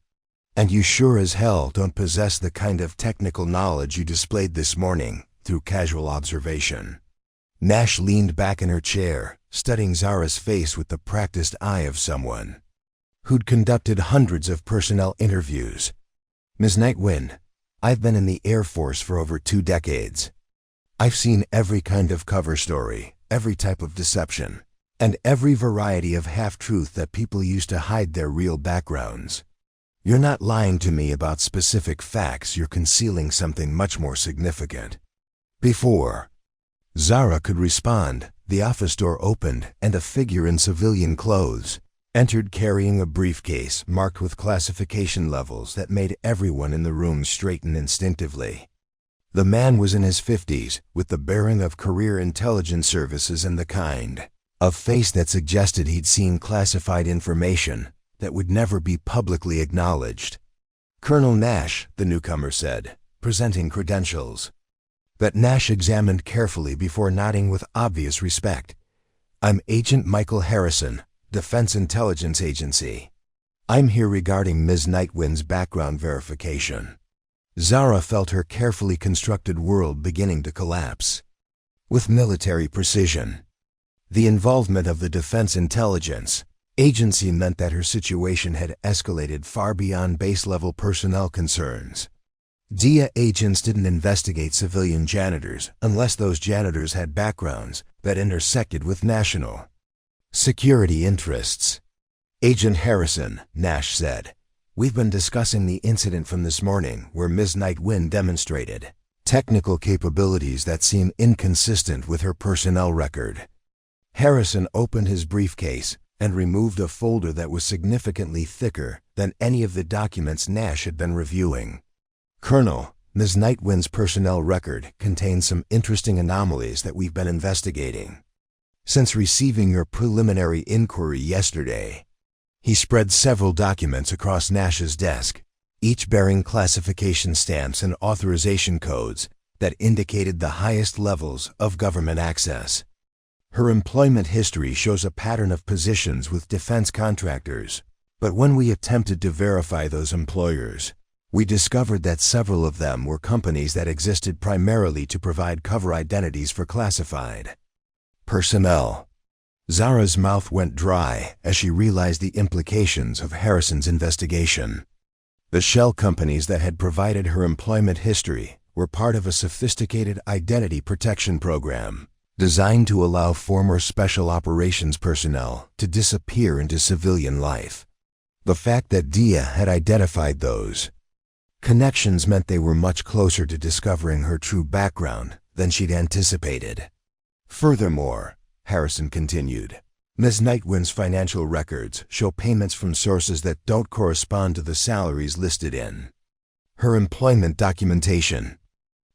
[SPEAKER 1] And you sure as hell don't possess the kind of technical knowledge you displayed this morning through casual observation." Nash leaned back in her chair, studying Zara's face with the practiced eye of someone who'd conducted hundreds of personnel interviews. "Ms. Nightwind, I've been in the Air Force for over 2 decades. I've seen every kind of cover story, every type of deception, and every variety of half-truth that people use to hide their real backgrounds. You're not lying to me about specific facts, you're concealing something much more significant." Before Zara could respond, the office door opened and a figure in civilian clothes entered carrying a briefcase marked with classification levels that made everyone in the room straighten instinctively. The man was in his 50s, with the bearing of career intelligence services and the kind of face that suggested he'd seen classified information that would never be publicly acknowledged. "Colonel Nash," the newcomer said, presenting credentials that Nash examined carefully before nodding with obvious respect. "I'm Agent Michael Harrison, Defense Intelligence Agency. I'm here regarding Ms. Nightwind's background verification." Zara felt her carefully constructed world beginning to collapse. With military precision, the involvement of the Defense Intelligence Agency meant that her situation had escalated far beyond base-level personnel concerns. DIA agents didn't investigate civilian janitors unless those janitors had backgrounds that intersected with national security interests. "Agent Harrison," Nash said, "we've been discussing the incident from this morning where Ms. Nightwind demonstrated technical capabilities that seem inconsistent with her personnel record." Harrison opened his briefcase and removed a folder that was significantly thicker than any of the documents Nash had been reviewing. "Colonel, Ms. Nightwind's personnel record contains some interesting anomalies that we've been investigating. Since receiving your preliminary inquiry yesterday." He spread several documents across Nash's desk, each bearing classification stamps and authorization codes that indicated the highest levels of government access. "Her employment history shows a pattern of positions with defense contractors, But when we attempted to verify those employers, we discovered that several of them were companies that existed primarily to provide cover identities for classified personnel. Zara's mouth went dry as she realized the implications of Harrison's investigation. The shell companies that had provided her employment history were part of a sophisticated identity protection program designed to allow former special operations personnel to disappear into civilian life. The fact that Dia had identified those connections meant they were much closer to discovering her true background than she'd anticipated. Furthermore, Harrison continued, Ms. Nightwind's financial records show payments from sources that don't correspond to the salaries listed in her employment documentation.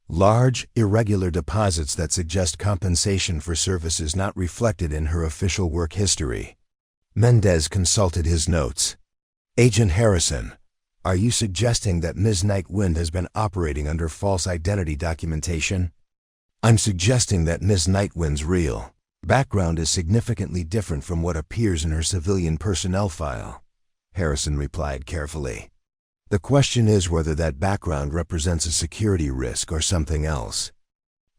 [SPEAKER 1] Large, irregular deposits that suggest compensation for services not reflected in her official work history. Mendez consulted his notes. Agent Harrison, are you suggesting that Ms. Nightwind has been operating under false identity documentation? I'm suggesting that Ms. Nightwind's real background is significantly different from what appears in her civilian personnel file, Harrison replied carefully. The question is whether that background represents a security risk or something else.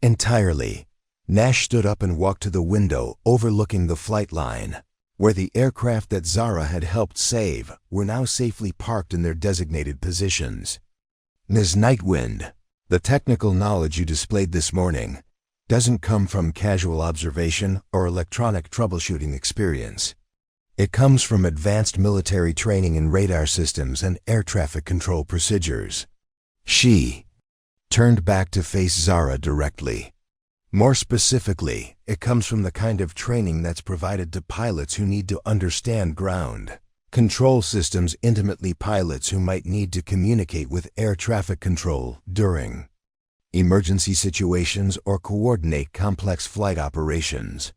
[SPEAKER 1] Entirely. Nash stood up and walked to the window overlooking the flight line, where the aircraft that Zara had helped save were now safely parked in their designated positions. Ms. Nightwind, the technical knowledge you displayed this morning doesn't come from casual observation or electronic troubleshooting experience. It comes from advanced military training in radar systems and air traffic control procedures. She turned back to face Zara directly. More specifically, it comes from the kind of training that's provided to pilots who need to understand ground control systems intimately, pilots who might need to communicate with air traffic control during emergency situations or coordinate complex flight operations.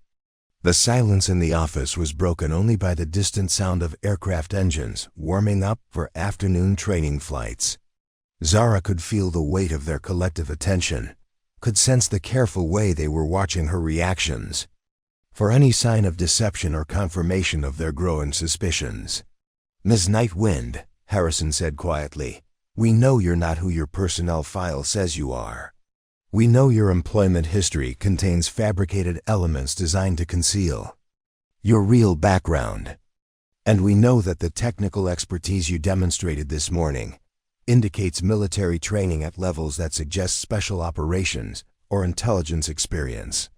[SPEAKER 1] The silence in the office was broken only by the distant sound of aircraft engines warming up for afternoon training flights. Zara could feel the weight of their collective attention, could sense the careful way they were watching her reactions for any sign of deception or confirmation of their growing suspicions. Ms. Nightwind, Harrison said quietly, we know you're not who your personnel file says you are. We know your employment history contains fabricated elements designed to conceal your real background. And we know that the technical expertise you demonstrated this morning indicates military training at levels that suggest special operations or intelligence experience.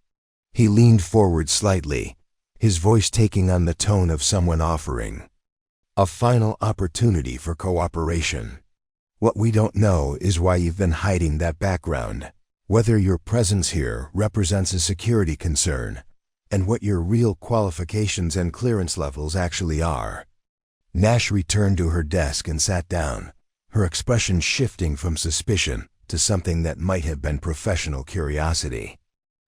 [SPEAKER 1] He leaned forward slightly, his voice taking on the tone of someone offering a final opportunity for cooperation. What we don't know is why you've been hiding that background, whether your presence here represents a security concern, and what your real qualifications and clearance levels actually are. Nash returned to her desk and sat down, her expression shifting from suspicion to something that might have been professional curiosity.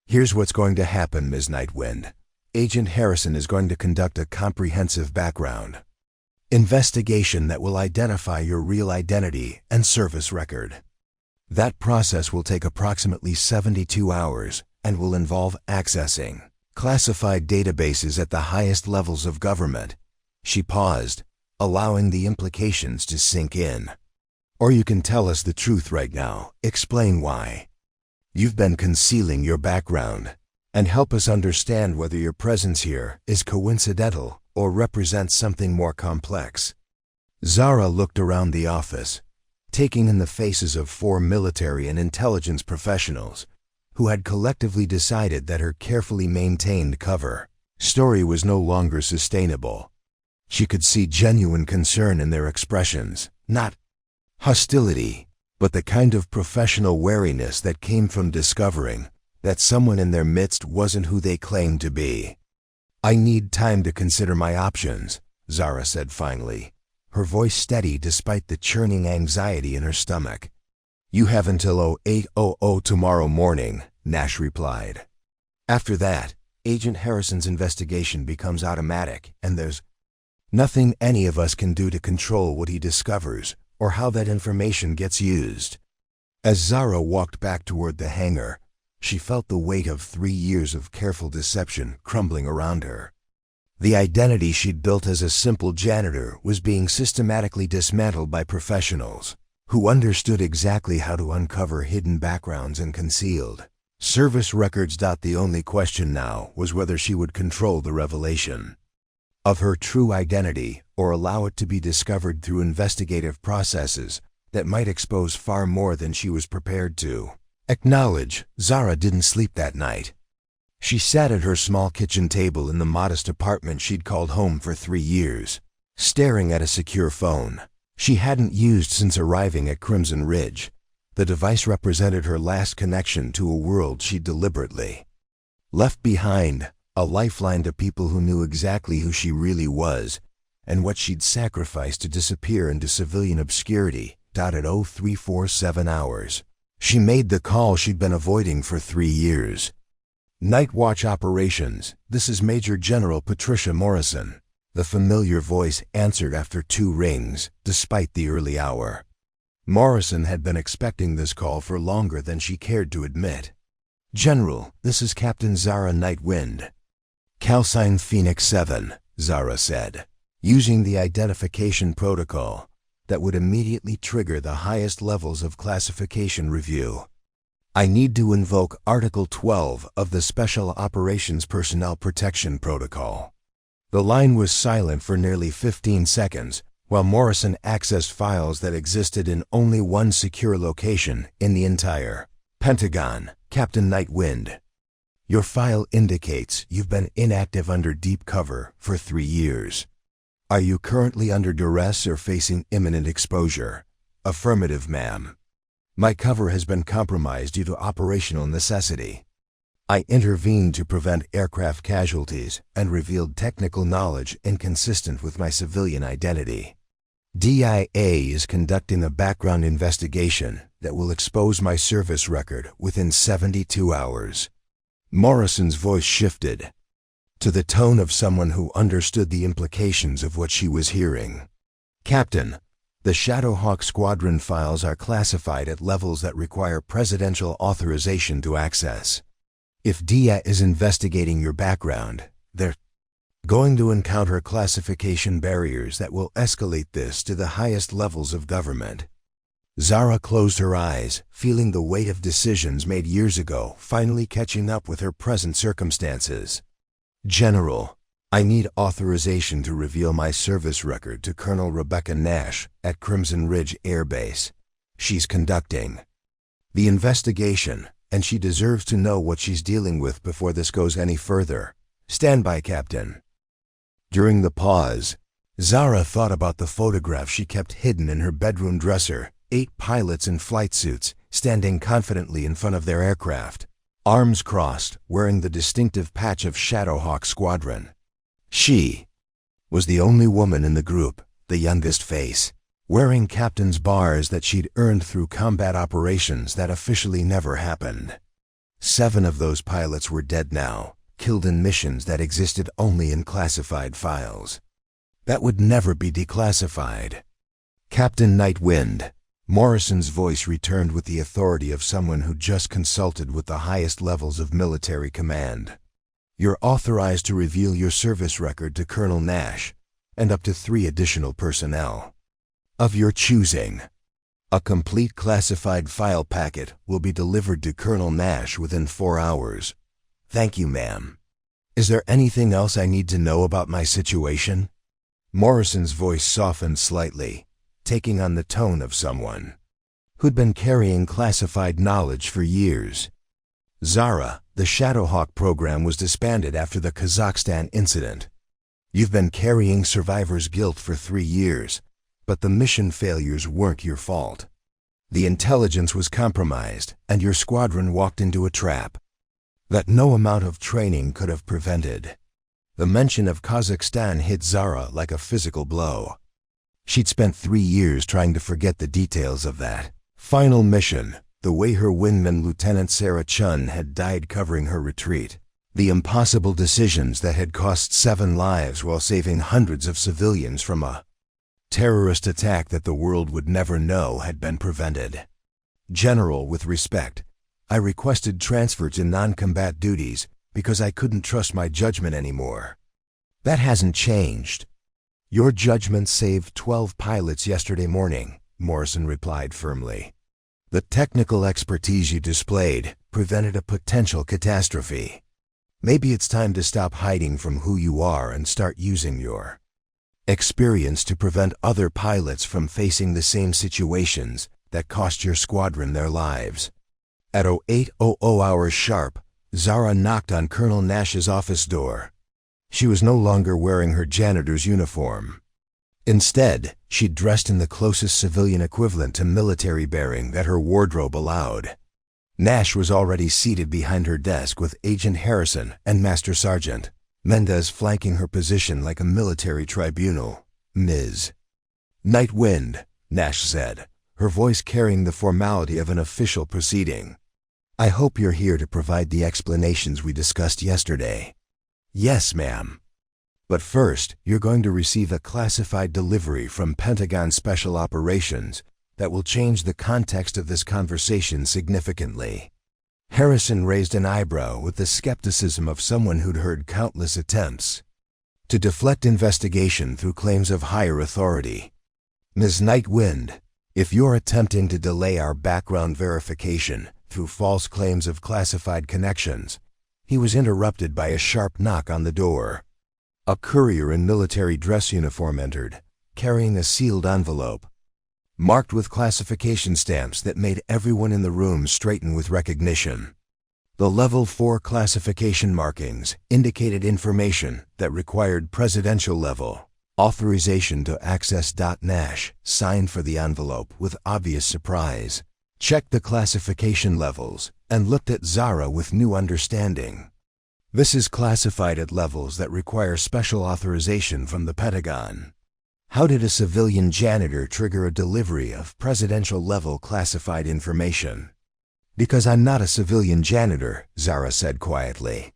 [SPEAKER 1] Here's what's going to happen, Ms. Nightwind. Agent Harrison is going to conduct a comprehensive background investigation that will identify your real identity and service record. That process will take approximately 72 hours and will involve accessing classified databases at the highest levels of government. She paused, allowing the implications to sink in. Or you can tell us the truth right now, explain why you've been concealing your background, and help us understand whether your presence here is coincidental or represents something more complex. Zara looked around the office, taking in the faces of 4 military and intelligence professionals who had collectively decided that her carefully maintained cover story was no longer sustainable. She could see genuine concern in their expressions, not hostility, but the kind of professional wariness that came from discovering that someone in their midst wasn't who they claimed to be. I need time to consider my options, Zara said finally, her voice steady despite the churning anxiety in her stomach. You have until 08:00 tomorrow morning, Nash replied. After that, Agent Harrison's investigation becomes automatic, and there's nothing any of us can do to control what he discovers or how that information gets used. As Zara walked back toward the hangar, she felt the weight of 3 years of careful deception crumbling around her. The identity she'd built as a simple janitor was being systematically dismantled by professionals who understood exactly how to uncover hidden backgrounds and concealed service records. The only question now was whether she would control the revelation of her true identity or allow it to be discovered through investigative processes that might expose far more than she was prepared to acknowledge. Zara didn't sleep that night. She sat at her small kitchen table in the modest apartment she'd called home for 3 years, staring at a secure phone she hadn't used since arriving at Crimson Ridge. The device represented her last connection to a world she'd deliberately left behind, a lifeline to people who knew exactly who she really was and what she'd sacrificed to disappear into civilian obscurity. At 0347 hours, she made the call she'd been avoiding for 3 years. Night Watch Operations, this is Major General Patricia Morrison. The familiar voice answered after 2 rings, despite the early hour. Morrison had been expecting this call for longer than she cared to admit. General, this is Captain Zara Nightwind. Calcine Phoenix 7, Zara said, using the identification protocol that would immediately trigger the highest levels of classification review. I need to invoke Article 12 of the Special Operations Personnel Protection Protocol. The line was silent for nearly 15 seconds while Morrison accessed files that existed in only one secure location in the entire Pentagon. Captain Nightwind, your file indicates you've been inactive under deep cover for 3 years. Are you currently under duress or facing imminent exposure? Affirmative, ma'am. My cover has been compromised due to operational necessity. I intervened to prevent aircraft casualties and revealed technical knowledge inconsistent with my civilian identity. DIA is conducting a background investigation that will expose my service record within 72 hours. Morrison's voice shifted to the tone of someone who understood the implications of what she was hearing. Captain, the Shadowhawk Squadron files are classified at levels that require presidential authorization to access. If DIA is investigating your background, they're going to encounter classification barriers that will escalate this to the highest levels of government. Zara closed her eyes, feeling the weight of decisions made years ago finally catching up with her present circumstances. General, I need authorization to reveal my service record to Colonel Rebecca Nash at Crimson Ridge Air Base. She's conducting the investigation, and she deserves to know what she's dealing with before this goes any further. Stand by, Captain. During the pause, Zara thought about the photograph she kept hidden in her bedroom dresser, 8 pilots in flight suits standing confidently in front of their aircraft, arms crossed, wearing the distinctive patch of Shadowhawk Squadron. She was the only woman in the group, the youngest face, wearing captain's bars that she'd earned through combat operations that officially never happened. 7 of those pilots were dead now, killed in missions that existed only in classified files that would never be declassified. Captain Nightwind, Morrison's voice returned with the authority of someone who just consulted with the highest levels of military command. You're authorized to reveal your service record to Colonel Nash and up to 3 additional personnel of your choosing. A complete classified file packet will be delivered to Colonel Nash within 4 hours. Thank you, ma'am. Is there anything else I need to know about my situation? Morrison's voice softened slightly, taking on the tone of someone who'd been carrying classified knowledge for years. Zara, the Shadowhawk program was disbanded after the Kazakhstan incident. You've been carrying survivor's guilt for 3 years, but the mission failures weren't your fault. The intelligence was compromised, and your squadron walked into a trap that no amount of training could have prevented. The mention of Kazakhstan hit Zara like a physical blow. She'd spent 3 years trying to forget the details of that final mission, the way her wingman Lieutenant Sarah Chun had died covering her retreat, the impossible decisions that had cost 7 lives while saving hundreds of civilians from a terrorist attack that the world would never know had been prevented. General, with respect, I requested transfer to non-combat duties because I couldn't trust my judgment anymore. That hasn't changed. Your judgment saved 12 pilots yesterday morning, Morrison replied firmly. The technical expertise you displayed prevented a potential catastrophe. Maybe it's time to stop hiding from who you are and start using your experience to prevent other pilots from facing the same situations that cost your squadron their lives. At 08:00 hours sharp, Zara knocked on Colonel Nash's office door. She was no longer wearing her janitor's uniform. Instead, she dressed in the closest civilian equivalent to military bearing that her wardrobe allowed. Nash was already seated behind her desk with Agent Harrison and Master Sergeant Mendez flanking her position like a military tribunal. Ms. Night Wind, Nash said, her voice carrying the formality of an official proceeding. I hope you're here to provide the explanations we discussed yesterday. Yes, ma'am. But first, you're going to receive a classified delivery from Pentagon Special Operations that will change the context of this conversation significantly. Harrison raised an eyebrow with the skepticism of someone who'd heard countless attempts to deflect investigation through claims of higher authority. Ms. Night Wind, if you're attempting to delay our background verification through false claims of classified connections. He was interrupted by a sharp knock on the door. A courier in military dress uniform entered, carrying a sealed envelope, marked with classification stamps that made everyone in the room straighten with recognition. The Level 4 classification markings indicated information that required presidential level authorization to access. Nash signed for the envelope with obvious surprise, checked the classification levels, and looked at Zara with new understanding. This is classified at levels that require special authorization from the Pentagon. How did a civilian janitor trigger a delivery of presidential-level classified information? Because I'm not a civilian janitor, Zara said quietly.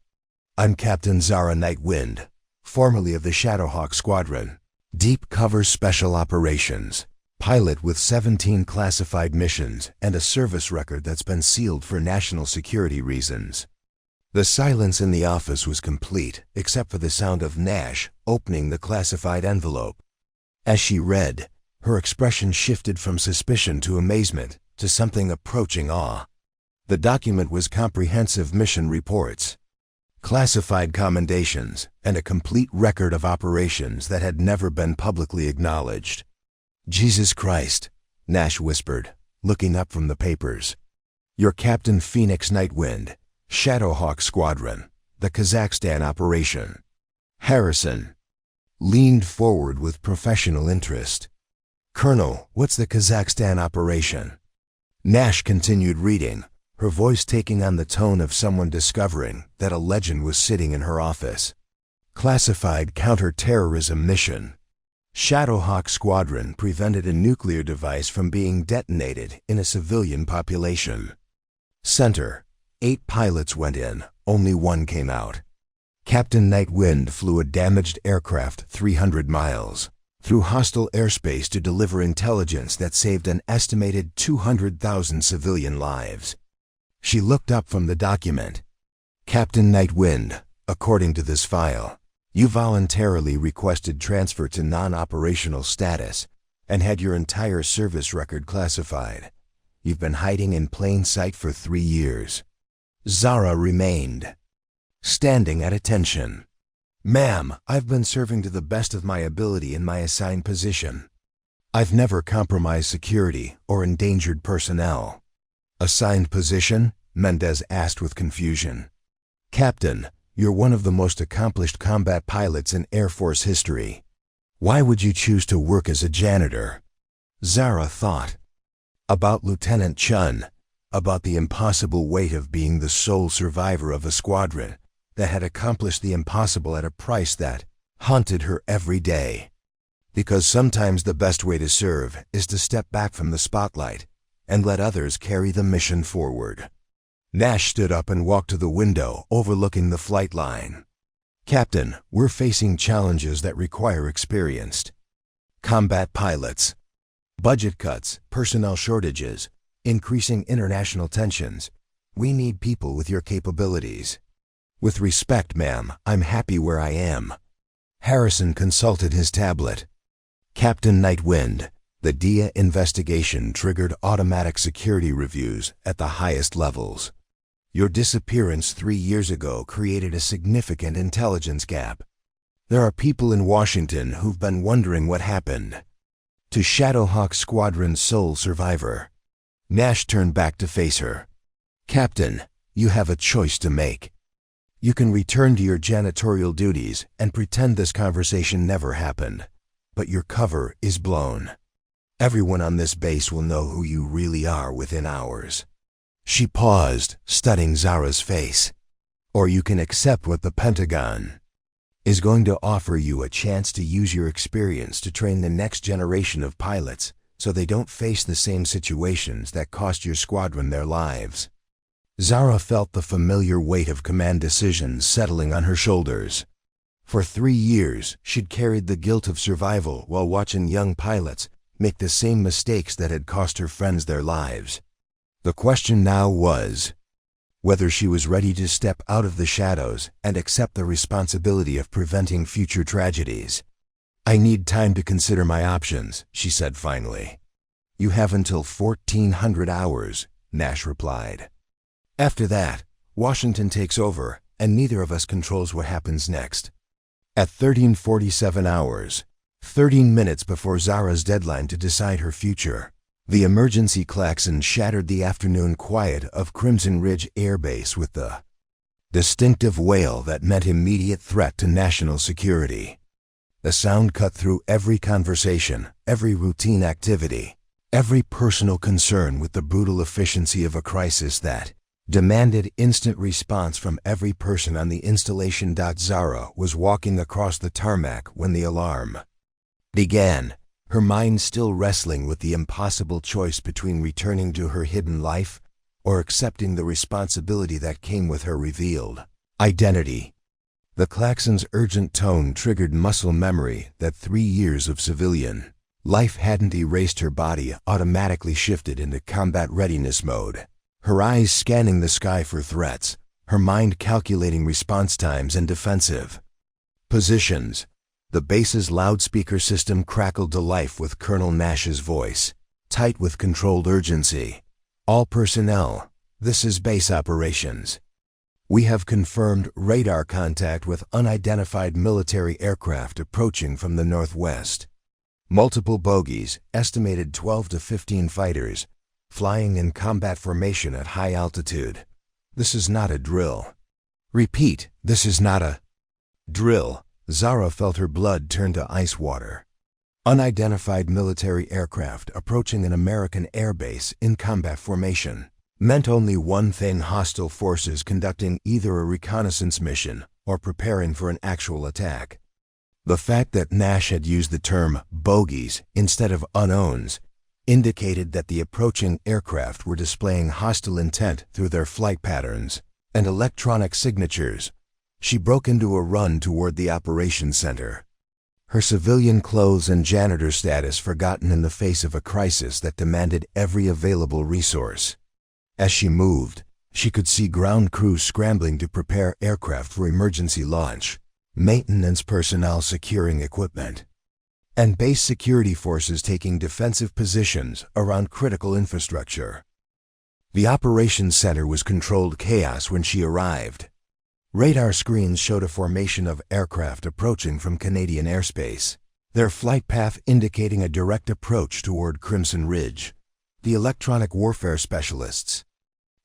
[SPEAKER 1] I'm Captain Zara Nightwind, formerly of the Shadowhawk Squadron, Deep Cover Special Operations, pilot with 17 classified missions and a service record that's been sealed for national security reasons. The silence in the office was complete, except for the sound of Nash opening the classified envelope. As she read, her expression shifted from suspicion to amazement to something approaching awe. The document was comprehensive mission reports, classified commendations, and a complete record of operations that had never been publicly acknowledged. Jesus Christ, Nash whispered, looking up from the papers. You're Captain Phoenix Nightwind, Shadowhawk Squadron, the Kazakhstan operation. Harrison leaned forward with professional interest. Colonel, what's the Kazakhstan operation? Nash continued reading, her voice taking on the tone of someone discovering that a legend was sitting in her office. Classified counter-terrorism mission. Shadowhawk Squadron prevented a nuclear device from being detonated in a civilian population. Center. 8 pilots went in, only 1 came out. Captain Nightwind flew a damaged aircraft 300 miles through hostile airspace to deliver intelligence that saved an estimated 200,000 civilian lives. She looked up from the document. Captain Nightwind, according to this file, you voluntarily requested transfer to non-operational status and had your entire service record classified. You've been hiding in plain sight for 3 years. Zara remained, standing at attention. Ma'am, I've been serving to the best of my ability in my assigned position. I've never compromised security or endangered personnel. Assigned position? Mendez asked with confusion. Captain, you're one of the most accomplished combat pilots in Air Force history. Why would you choose to work as a janitor? Zara thought. About Lieutenant Chun, about the impossible weight of being the sole survivor of a squadron that had accomplished the impossible at a price that haunted her every day. Because sometimes the best way to serve is to step back from the spotlight and let others carry the mission forward. Nash stood up and walked to the window overlooking the flight line. Captain, we're facing challenges that require experienced combat pilots. Budget cuts, personnel shortages, increasing international tensions. We need people with your capabilities. With respect, ma'am, I'm happy where I am. Harrison consulted his tablet. Captain Nightwind, the DIA investigation triggered automatic security reviews at the highest levels. Your disappearance 3 years ago created a significant intelligence gap. There are people in Washington who've been wondering what happened. To Shadowhawk Squadron's sole survivor. Nash turned back to face her. Captain, you have a choice to make. You can return to your janitorial duties and pretend this conversation never happened. But your cover is blown. Everyone on this base will know who you really are within hours. She paused, studying Zara's face. Or you can accept what the Pentagon is going to offer you, a chance to use your experience to train the next generation of pilots so they don't face the same situations that cost your squadron their lives. Zara felt the familiar weight of command decisions settling on her shoulders. For 3 years, she'd carried the guilt of survival while watching young pilots make the same mistakes that had cost her friends their lives. The question now was whether she was ready to step out of the shadows and accept the responsibility of preventing future tragedies. I need time to consider my options, she said finally. You have until 1400 hours, Nash replied. After that, Washington takes over, and neither of us controls what happens next. At 1347 hours, 13 minutes before Zara's deadline to decide her future, the emergency klaxon shattered the afternoon quiet of Crimson Ridge Air Base with the distinctive wail that meant immediate threat to national security. The sound cut through every conversation, every routine activity, every personal concern with the brutal efficiency of a crisis that demanded instant response from every person on the installation. Zara was walking across the tarmac when the alarm began, her mind still wrestling with the impossible choice between returning to her hidden life or accepting the responsibility that came with her revealed identity. The klaxon's urgent tone triggered muscle memory that 3 years of civilian life hadn't erased. Her body automatically shifted into combat readiness mode, her eyes scanning the sky for threats, her mind calculating response times and defensive positions. The base's loudspeaker system crackled to life with Colonel Nash's voice, tight with controlled urgency. All personnel, this is base operations. We have confirmed radar contact with unidentified military aircraft approaching from the northwest. Multiple bogies, estimated 12 to 15 fighters, flying in combat formation at high altitude. This is not a drill. Repeat, this is not a drill. Zara felt her blood turn to ice water. Unidentified military aircraft approaching an American airbase in combat formation meant only one thing: hostile forces conducting either a reconnaissance mission or preparing for an actual attack. The fact that Nash had used the term bogies instead of unknowns indicated that the approaching aircraft were displaying hostile intent through their flight patterns and electronic signatures. She broke into a run toward the operations center, her civilian clothes and janitor status forgotten in the face of a crisis that demanded every available resource. As she moved, she could see ground crews scrambling to prepare aircraft for emergency launch, maintenance personnel securing equipment, and base security forces taking defensive positions around critical infrastructure. The operations center was controlled chaos when she arrived. Radar screens showed a formation of aircraft approaching from Canadian airspace, their flight path indicating a direct approach toward Crimson Ridge. The electronic warfare specialists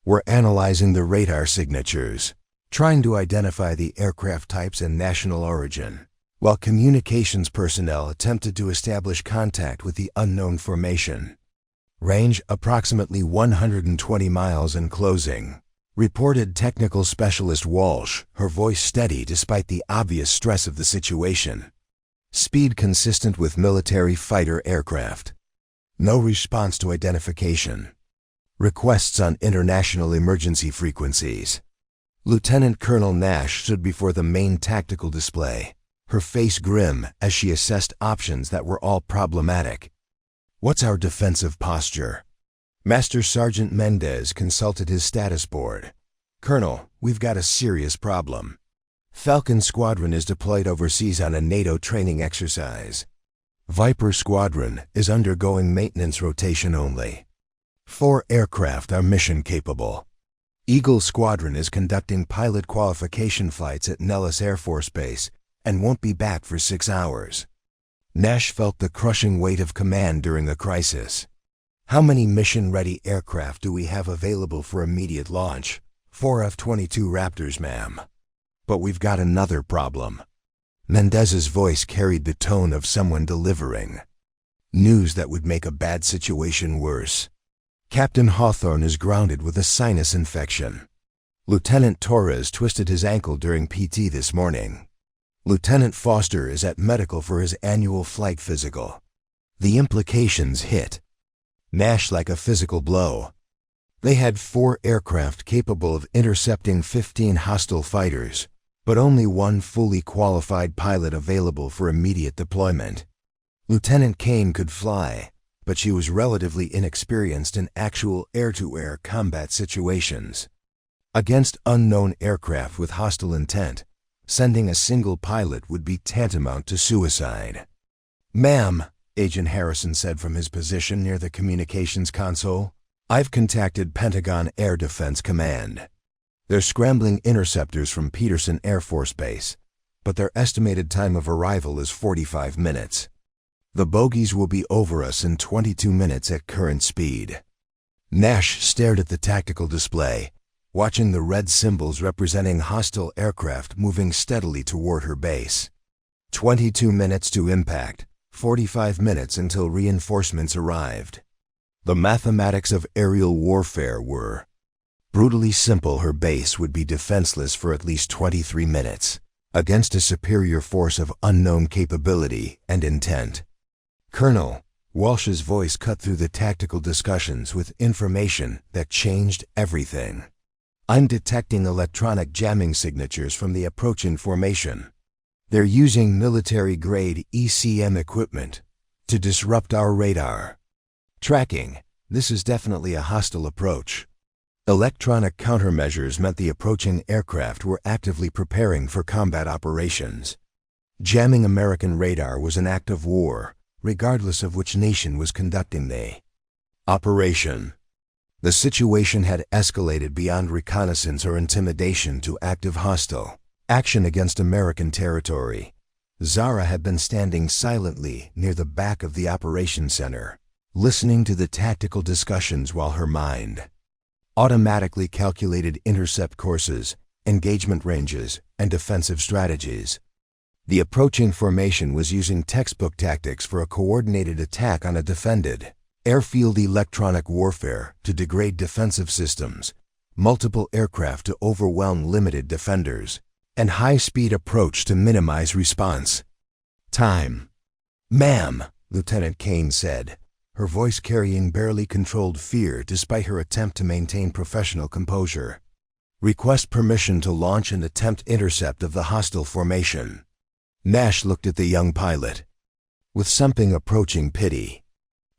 [SPEAKER 1] were analyzing the radar signatures, trying to identify the aircraft types and national origin, while communications personnel attempted to establish contact with the unknown formation. Range approximately 120 miles and closing, reported technical specialist Walsh, her voice steady despite the obvious stress of the situation. Speed consistent with military fighter aircraft. No response to identification. Requests on international emergency frequencies. Lieutenant Colonel Nash stood before the main tactical display, her face grim as she assessed options that were all problematic. What's our defensive posture? Master Sergeant Mendez consulted his status board. Colonel, we've got a serious problem. Falcon Squadron is deployed overseas on a NATO training exercise. Viper Squadron is undergoing maintenance rotation only. 4 aircraft are mission capable. Eagle Squadron is conducting pilot qualification flights at Nellis Air Force Base and won't be back for 6 hours. Nash felt the crushing weight of command during a crisis. How many mission-ready aircraft do we have available for immediate launch? 4 F-22 Raptors, ma'am. But we've got another problem. Mendez's voice carried the tone of someone delivering news that would make a bad situation worse. Captain Hawthorne is grounded with a sinus infection. Lieutenant Torres twisted his ankle during PT this morning. Lieutenant Foster is at medical for his annual flight physical. The implications hit Nash like a physical blow. They had 4 aircraft capable of intercepting 15 hostile fighters, but only 1 fully qualified pilot available for immediate deployment. Lieutenant Kane could fly, but she was relatively inexperienced in actual air-to-air combat situations. Against unknown aircraft with hostile intent, sending a single pilot would be tantamount to suicide. "Ma'am," Agent Harrison said from his position near the communications console, "I've contacted Pentagon Air Defense Command. They're scrambling interceptors from Peterson Air Force Base, but their estimated time of arrival is 45 minutes. The bogies will be over us in 22 minutes at current speed." Nash stared at the tactical display, watching the red symbols representing hostile aircraft moving steadily toward her base. 22 minutes to impact, 45 minutes until reinforcements arrived. The mathematics of aerial warfare were brutally simple. Her base would be defenseless for at least 23 minutes, against a superior force of unknown capability and intent. "Colonel," Walsh's voice cut through the tactical discussions with information that changed everything. "I'm detecting electronic jamming signatures from the approaching formation. They're using military-grade ECM equipment to disrupt our radar. Tracking, this is definitely a hostile approach." Electronic countermeasures meant the approaching aircraft were actively preparing for combat operations. Jamming American radar was an act of war, regardless of which nation was conducting the operation. The situation had escalated beyond reconnaissance or intimidation to active hostile action against American territory. Zara had been standing silently near the back of the operations center, listening to the tactical discussions while her mind automatically calculated intercept courses, engagement ranges, and defensive strategies. The approaching formation was using textbook tactics for a coordinated attack on a defended airfield, electronic warfare to degrade defensive systems, multiple aircraft to overwhelm limited defenders, and high-speed approach to minimize response time. "Ma'am," Lieutenant Kane said, her voice carrying barely controlled fear despite her attempt to maintain professional composure. "Request permission to launch and attempt intercept of the hostile formation." Nash looked at the young pilot with something approaching pity.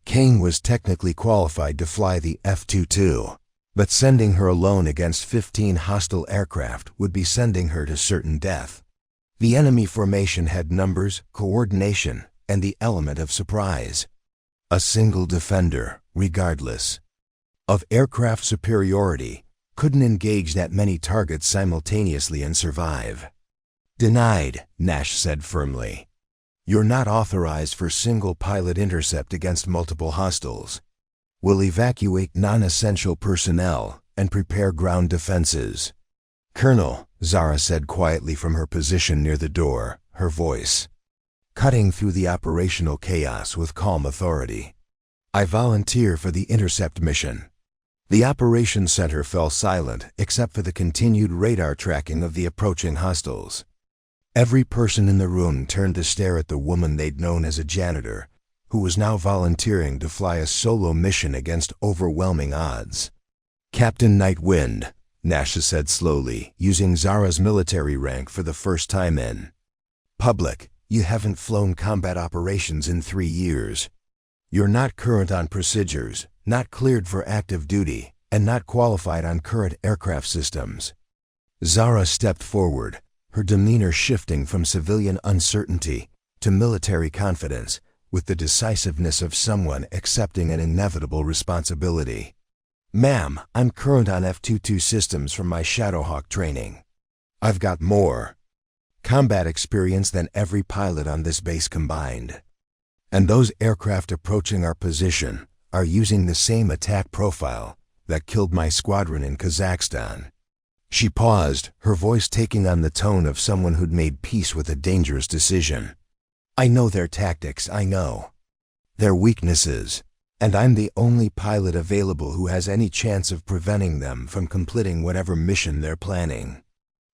[SPEAKER 1] Kane was technically qualified to fly the F-22, but sending her alone against 15 hostile aircraft would be sending her to certain death. The enemy formation had numbers, coordination, and the element of surprise. A single defender, regardless of aircraft superiority, couldn't engage that many targets simultaneously and survive. "Denied," Nash said firmly. "You're not authorized for single pilot intercept against multiple hostiles. We'll evacuate non-essential personnel and prepare ground defenses." "Colonel," Zara said quietly from her position near the door, her voice cutting through the operational chaos with calm authority, "I volunteer for the intercept mission." The operations center fell silent except for the continued radar tracking of the approaching hostiles. Every person in the room turned to stare at the woman they'd known as a janitor, who was now volunteering to fly a solo mission against overwhelming odds. "Captain Nightwind," Nash said slowly, using Zara's military rank for the first time in public. "You haven't flown combat operations in 3 years. You're not current on procedures, not cleared for active duty, and not qualified on current aircraft systems." Zara stepped forward, her demeanor shifting from civilian uncertainty to military confidence, with the decisiveness of someone accepting an inevitable responsibility. "Ma'am, I'm current on F-22 systems from my Shadowhawk training. I've got more combat experience than every pilot on this base combined. And those aircraft approaching our position are using the same attack profile that killed my squadron in Kazakhstan." She paused, her voice taking on the tone of someone who'd made peace with a dangerous decision. "I know their tactics, I know their weaknesses, and I'm the only pilot available who has any chance of preventing them from completing whatever mission they're planning."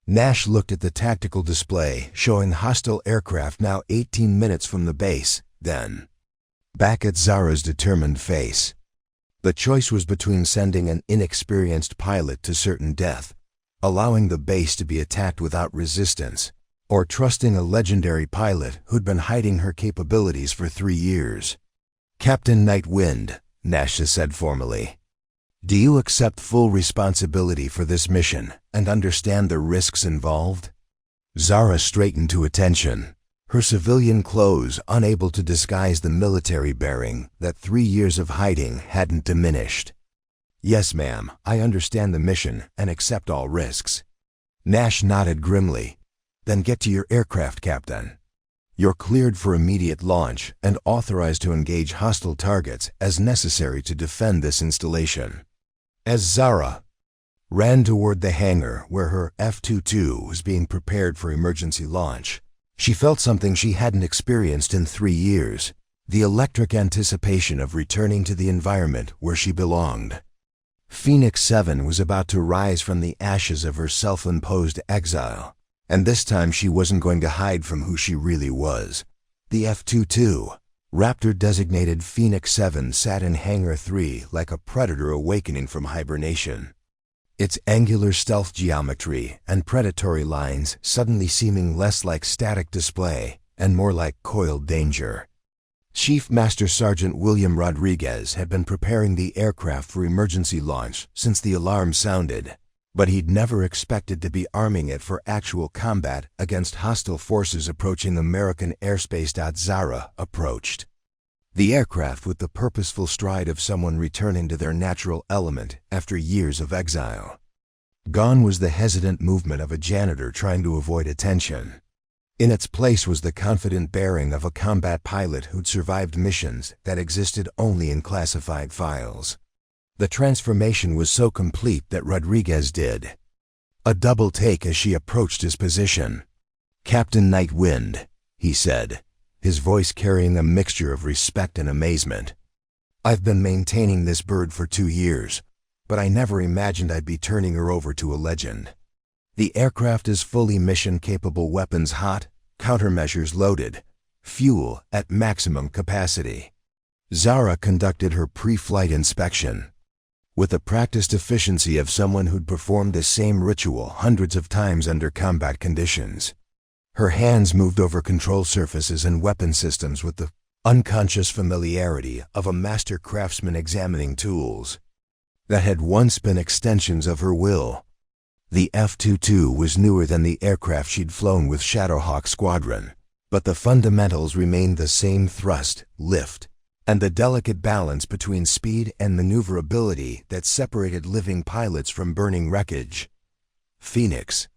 [SPEAKER 1] Nash looked at the tactical display showing hostile aircraft now 18 minutes from the base, then back at Zara's determined face. The choice was between sending an inexperienced pilot to certain death, allowing the base to be attacked without resistance, or trusting a legendary pilot who'd been hiding her capabilities for 3 years. "Captain Nightwind," Nash said formally, "do you accept full responsibility for this mission and understand the risks involved?" Zara straightened to attention, her civilian clothes unable to disguise the military bearing that 3 years of hiding hadn't diminished. "Yes, ma'am, I understand the mission and accept all risks." Nash nodded grimly. "Then get to your aircraft, Captain. You're cleared for immediate launch and authorized to engage hostile targets as necessary to defend this installation." As Zara ran toward the hangar where her F-22 was being prepared for emergency launch, she felt something she hadn't experienced in 3 years, the electric anticipation of returning to the environment where she belonged. Phoenix 7 was about to rise from the ashes of her self-imposed exile, and this time she wasn't going to hide from who she really was. The F-22, Raptor-designated Phoenix 7, sat in Hangar 3 like a predator awakening from hibernation, its angular stealth geometry and predatory lines suddenly seeming less like static display and more like coiled danger. Chief Master Sergeant William Rodriguez had been preparing the aircraft for emergency launch since the alarm sounded, but he'd never expected to be arming it for actual combat against hostile forces approaching American airspace. Zara approached the aircraft with the purposeful stride of someone returning to their natural element after years of exile. Gone was the hesitant movement of a janitor trying to avoid attention. In its place was the confident bearing of a combat pilot who'd survived missions that existed only in classified files. The transformation was so complete that Rodriguez did a double take as she approached his position. "Captain Nightwind," he said, his voice carrying a mixture of respect and amazement. "I've been maintaining this bird for 2 years, but I never imagined I'd be turning her over to a legend. The aircraft is fully mission-capable, weapons hot, countermeasures loaded, fuel at maximum capacity." Zara conducted her pre-flight inspection with the practiced efficiency of someone who'd performed the same ritual hundreds of times under combat conditions. Her hands moved over control surfaces and weapon systems with the unconscious familiarity of a master craftsman examining tools that had once been extensions of her will. The F-22 was newer than the aircraft she'd flown with Shadowhawk Squadron, but the fundamentals remained the same: thrust, lift, and the delicate balance between speed and maneuverability that separated living pilots from burning wreckage. "Phoenix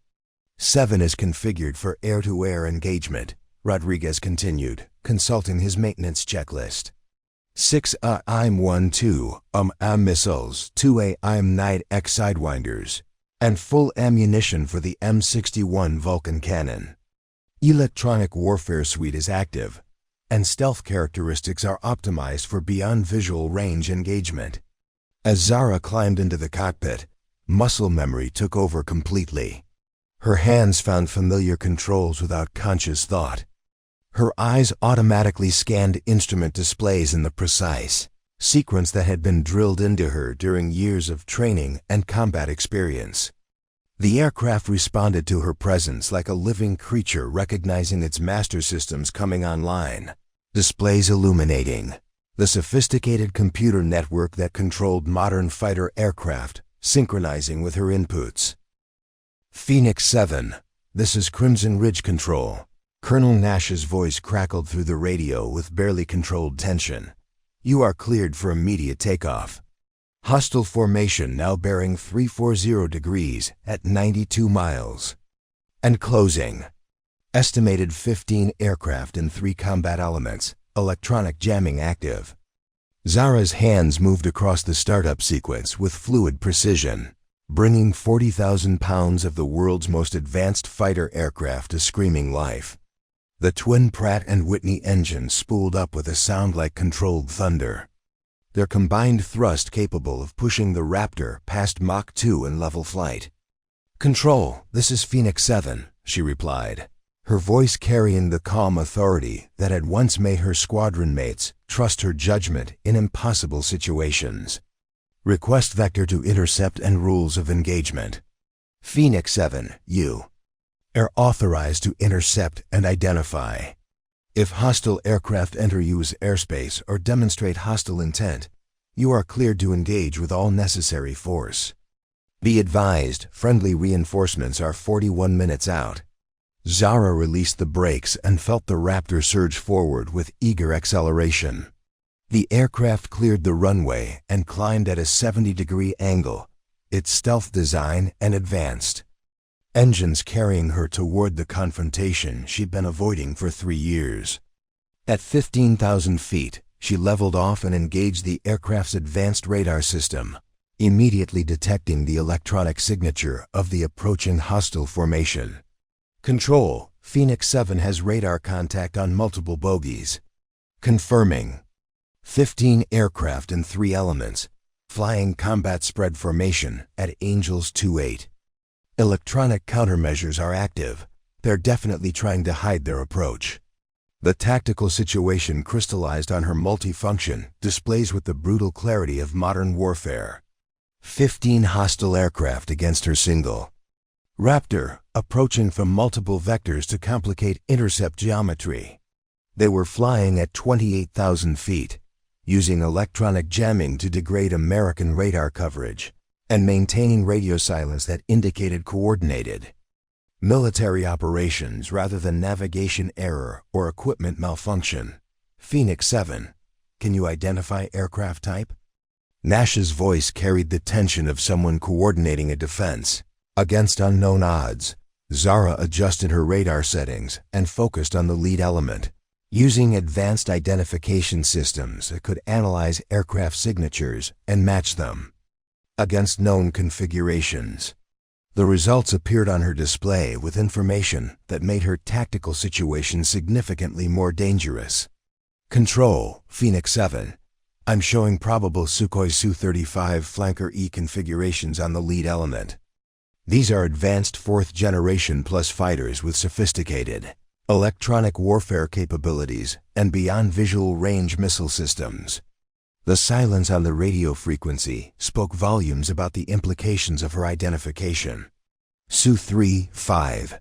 [SPEAKER 1] 7 is configured for air-to-air engagement," Rodriguez continued, consulting his maintenance checklist. 6 IM 1-2 missiles, 2 IM Night X sidewinders, and full ammunition for the M61 Vulcan cannon. Electronic warfare suite is active, and stealth characteristics are optimized for beyond visual range engagement. As Zara climbed into the cockpit, muscle memory took over completely. Her hands found familiar controls without conscious thought. Her eyes automatically scanned instrument displays in the precise sequence that had been drilled into her during years of training and combat experience. The aircraft responded to her presence like a living creature recognizing its master systems coming online, displays illuminating the sophisticated computer network that controlled modern fighter aircraft, synchronizing with her inputs. "Phoenix 7, This is Crimson Ridge Control. Colonel Nash's voice crackled through the radio with barely controlled tension. You are cleared for immediate takeoff. Hostile formation now bearing 340 degrees at 92 miles. And closing. Estimated 15 aircraft in 3 combat elements, electronic jamming active. Zara's hands moved across the startup sequence with fluid precision, bringing 40,000 pounds of the world's most advanced fighter aircraft to screaming life. The twin Pratt & Whitney engines spooled up with a sound like controlled thunder. Their combined thrust capable of pushing the Raptor past Mach 2 in level flight. "Control, this is Phoenix 7, she replied, her voice carrying the calm authority that had once made her squadron mates trust her judgment in impossible situations. Request vector to intercept and rules of engagement. Phoenix 7, you are authorized to intercept and identify. If hostile aircraft enter U.S. airspace or demonstrate hostile intent, you are cleared to engage with all necessary force. Be advised, friendly reinforcements are 41 minutes out." Zara released the brakes and felt the Raptor surge forward with eager acceleration. The aircraft cleared the runway and climbed at a 70-degree angle, its stealth design and advanced. Engines carrying her toward the confrontation she'd been avoiding for 3 years. At 15,000 feet, she leveled off and engaged the aircraft's advanced radar system, immediately detecting the electronic signature of the approaching hostile formation. "Control, Phoenix 7 has radar contact on multiple bogies. Confirming. 15 aircraft in 3 elements, flying combat spread formation at Angels 2-8. Electronic countermeasures are active. They're definitely trying to hide their approach." The tactical situation crystallized on her multifunction displays with the brutal clarity of modern warfare. 15 hostile aircraft against her single. Raptor, approaching from multiple vectors to complicate intercept geometry. They were flying at 28,000 feet, using electronic jamming to degrade American radar coverage, and maintaining radio silence that indicated coordinated military operations rather than navigation error or equipment malfunction. "Phoenix 7, can you identify aircraft type?" Nash's voice carried the tension of someone coordinating a defense. Against unknown odds, Zara adjusted her radar settings and focused on the lead element, using advanced identification systems that could analyze aircraft signatures and match them against known configurations. The results appeared on her display with information that made her tactical situation significantly more dangerous. "Control, Phoenix 7. I'm showing probable Sukhoi Su-35 Flanker E configurations on the lead element. These are advanced 4th generation plus fighters with sophisticated electronic warfare capabilities and beyond visual range missile systems." The silence on the radio frequency spoke volumes about the implications of her identification. Su-35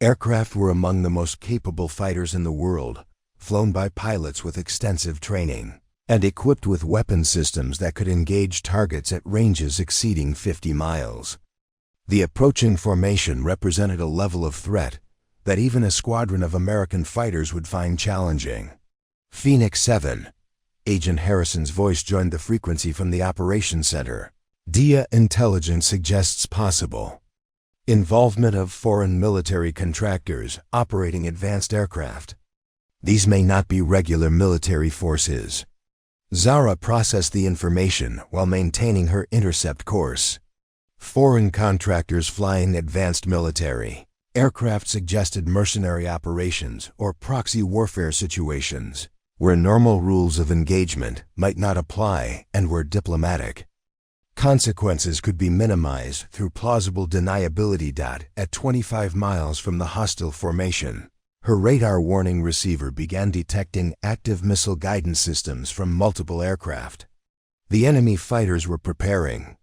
[SPEAKER 1] aircraft were among the most capable fighters in the world, flown by pilots with extensive training, and equipped with weapon systems that could engage targets at ranges exceeding 50 miles. The approaching formation represented a level of threat that even a squadron of American fighters would find challenging. "Phoenix 7. Agent Harrison's voice joined the frequency from the operations center. "DIA intelligence suggests possible involvement of foreign military contractors operating advanced aircraft. These may not be regular military forces." Zara processed the information while maintaining her intercept course. Foreign contractors flying advanced military aircraft suggested mercenary operations or proxy warfare situations where normal rules of engagement might not apply and were diplomatic. Consequences could be minimized through plausible deniability. At 25 miles from the hostile formation, her radar warning receiver began detecting active missile guidance systems from multiple aircraft. The enemy fighters were preparing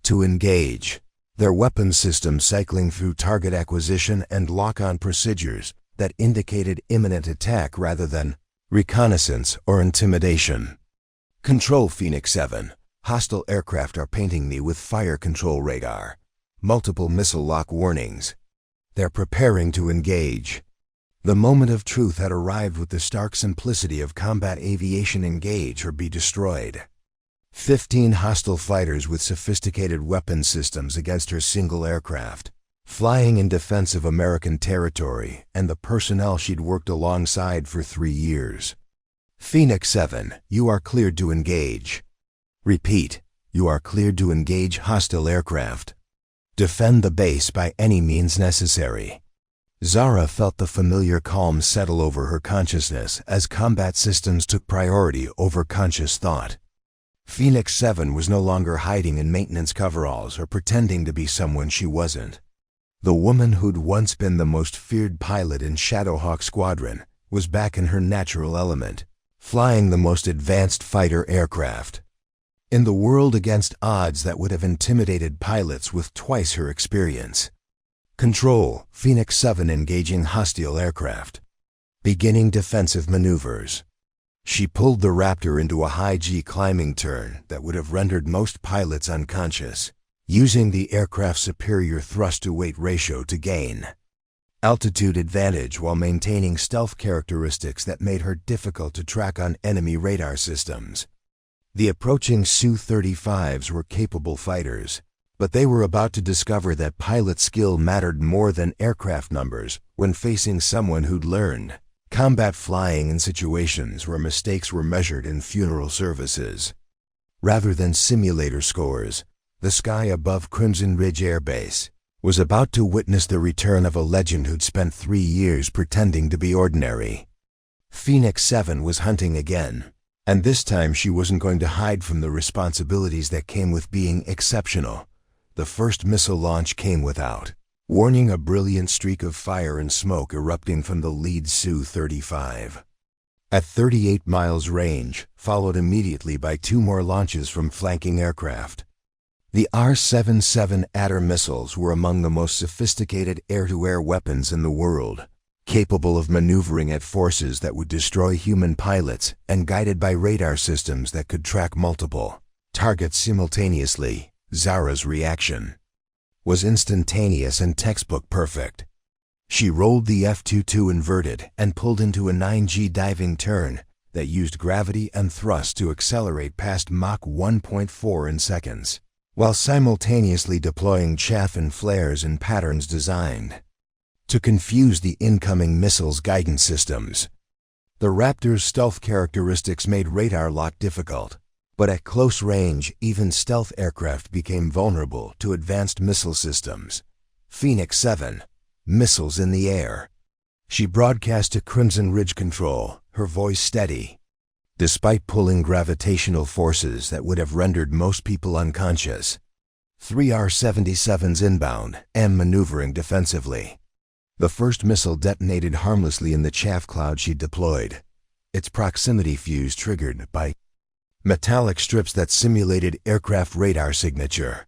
[SPEAKER 1] to engage, their weapons systems cycling through target acquisition and lock-on procedures that indicated imminent attack rather than reconnaissance or intimidation. "Control, Phoenix 7. Hostile aircraft are painting me with fire control radar. Multiple missile lock warnings. They're preparing to engage. The moment of truth had arrived with the stark simplicity of combat aviation: engage or be destroyed. 15 hostile fighters with sophisticated weapon systems against her single aircraft, flying in defense of American territory and the personnel she'd worked alongside for 3 years. Phoenix 7, you are cleared to engage. Repeat, you are cleared to engage hostile aircraft. Defend the base by any means necessary. Zara felt the familiar calm settle over her consciousness as combat systems took priority over conscious thought. Phoenix 7 was no longer hiding in maintenance coveralls or pretending to be someone she wasn't. The woman who'd once been the most feared pilot in Shadowhawk Squadron was back in her natural element, flying the most advanced fighter aircraft. In the world against odds that would have intimidated pilots with twice her experience. Control, Phoenix 7 engaging hostile aircraft. Beginning defensive maneuvers. She pulled the Raptor into a high-G climbing turn that would have rendered most pilots unconscious, using the aircraft's superior thrust-to-weight ratio to gain altitude advantage while maintaining stealth characteristics that made her difficult to track on enemy radar systems. The approaching Su-35s were capable fighters, but they were about to discover that pilot skill mattered more than aircraft numbers when facing someone who'd learned combat flying in situations where mistakes were measured in funeral services. Rather than simulator scores, the sky above Crimson Ridge Air Base was about to witness the return of a legend who'd spent 3 years pretending to be ordinary. Phoenix 7 was hunting again, and this time she wasn't going to hide from the responsibilities that came with being exceptional. The first missile launch came without warning, a brilliant streak of fire and smoke erupting from the lead Su-35. At 38 miles range, followed immediately by 2 more launches from flanking aircraft. The R-77 Adder missiles were among the most sophisticated air-to-air weapons in the world, capable of maneuvering at forces that would destroy human pilots and guided by radar systems that could track multiple targets simultaneously. Zara's reaction was instantaneous and textbook perfect. She rolled the F-22 inverted and pulled into a 9G diving turn that used gravity and thrust to accelerate past Mach 1.4 in seconds, while simultaneously deploying chaff and flares in patterns designed to confuse the incoming missile's guidance systems. The Raptor's stealth characteristics made radar lock difficult, but at close range, even stealth aircraft became vulnerable to advanced missile systems. Phoenix 7, missiles in the air. She broadcast to Crimson Ridge Control, her voice steady. Despite pulling gravitational forces that would have rendered most people unconscious, 3 R-77s inbound and maneuvering defensively. The first missile detonated harmlessly in the chaff cloud she deployed, its proximity fuse triggered by metallic strips that simulated aircraft radar signature.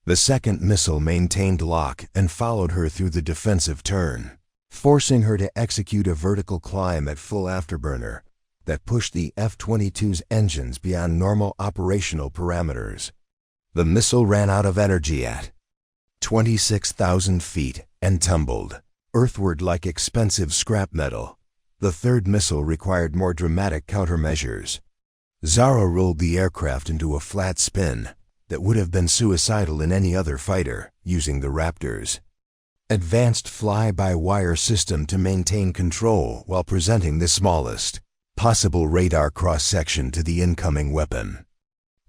[SPEAKER 1] The second missile maintained lock and followed her through the defensive turn, forcing her to execute a vertical climb at full afterburner that pushed the F-22's engines beyond normal operational parameters. The missile ran out of energy at 26,000 feet and tumbled earthward like expensive scrap metal. The third missile required more dramatic countermeasures. Zara rolled the aircraft into a flat spin that would have been suicidal in any other fighter using the Raptor's advanced fly-by-wire system to maintain control while presenting the smallest possible radar cross-section to the incoming weapon.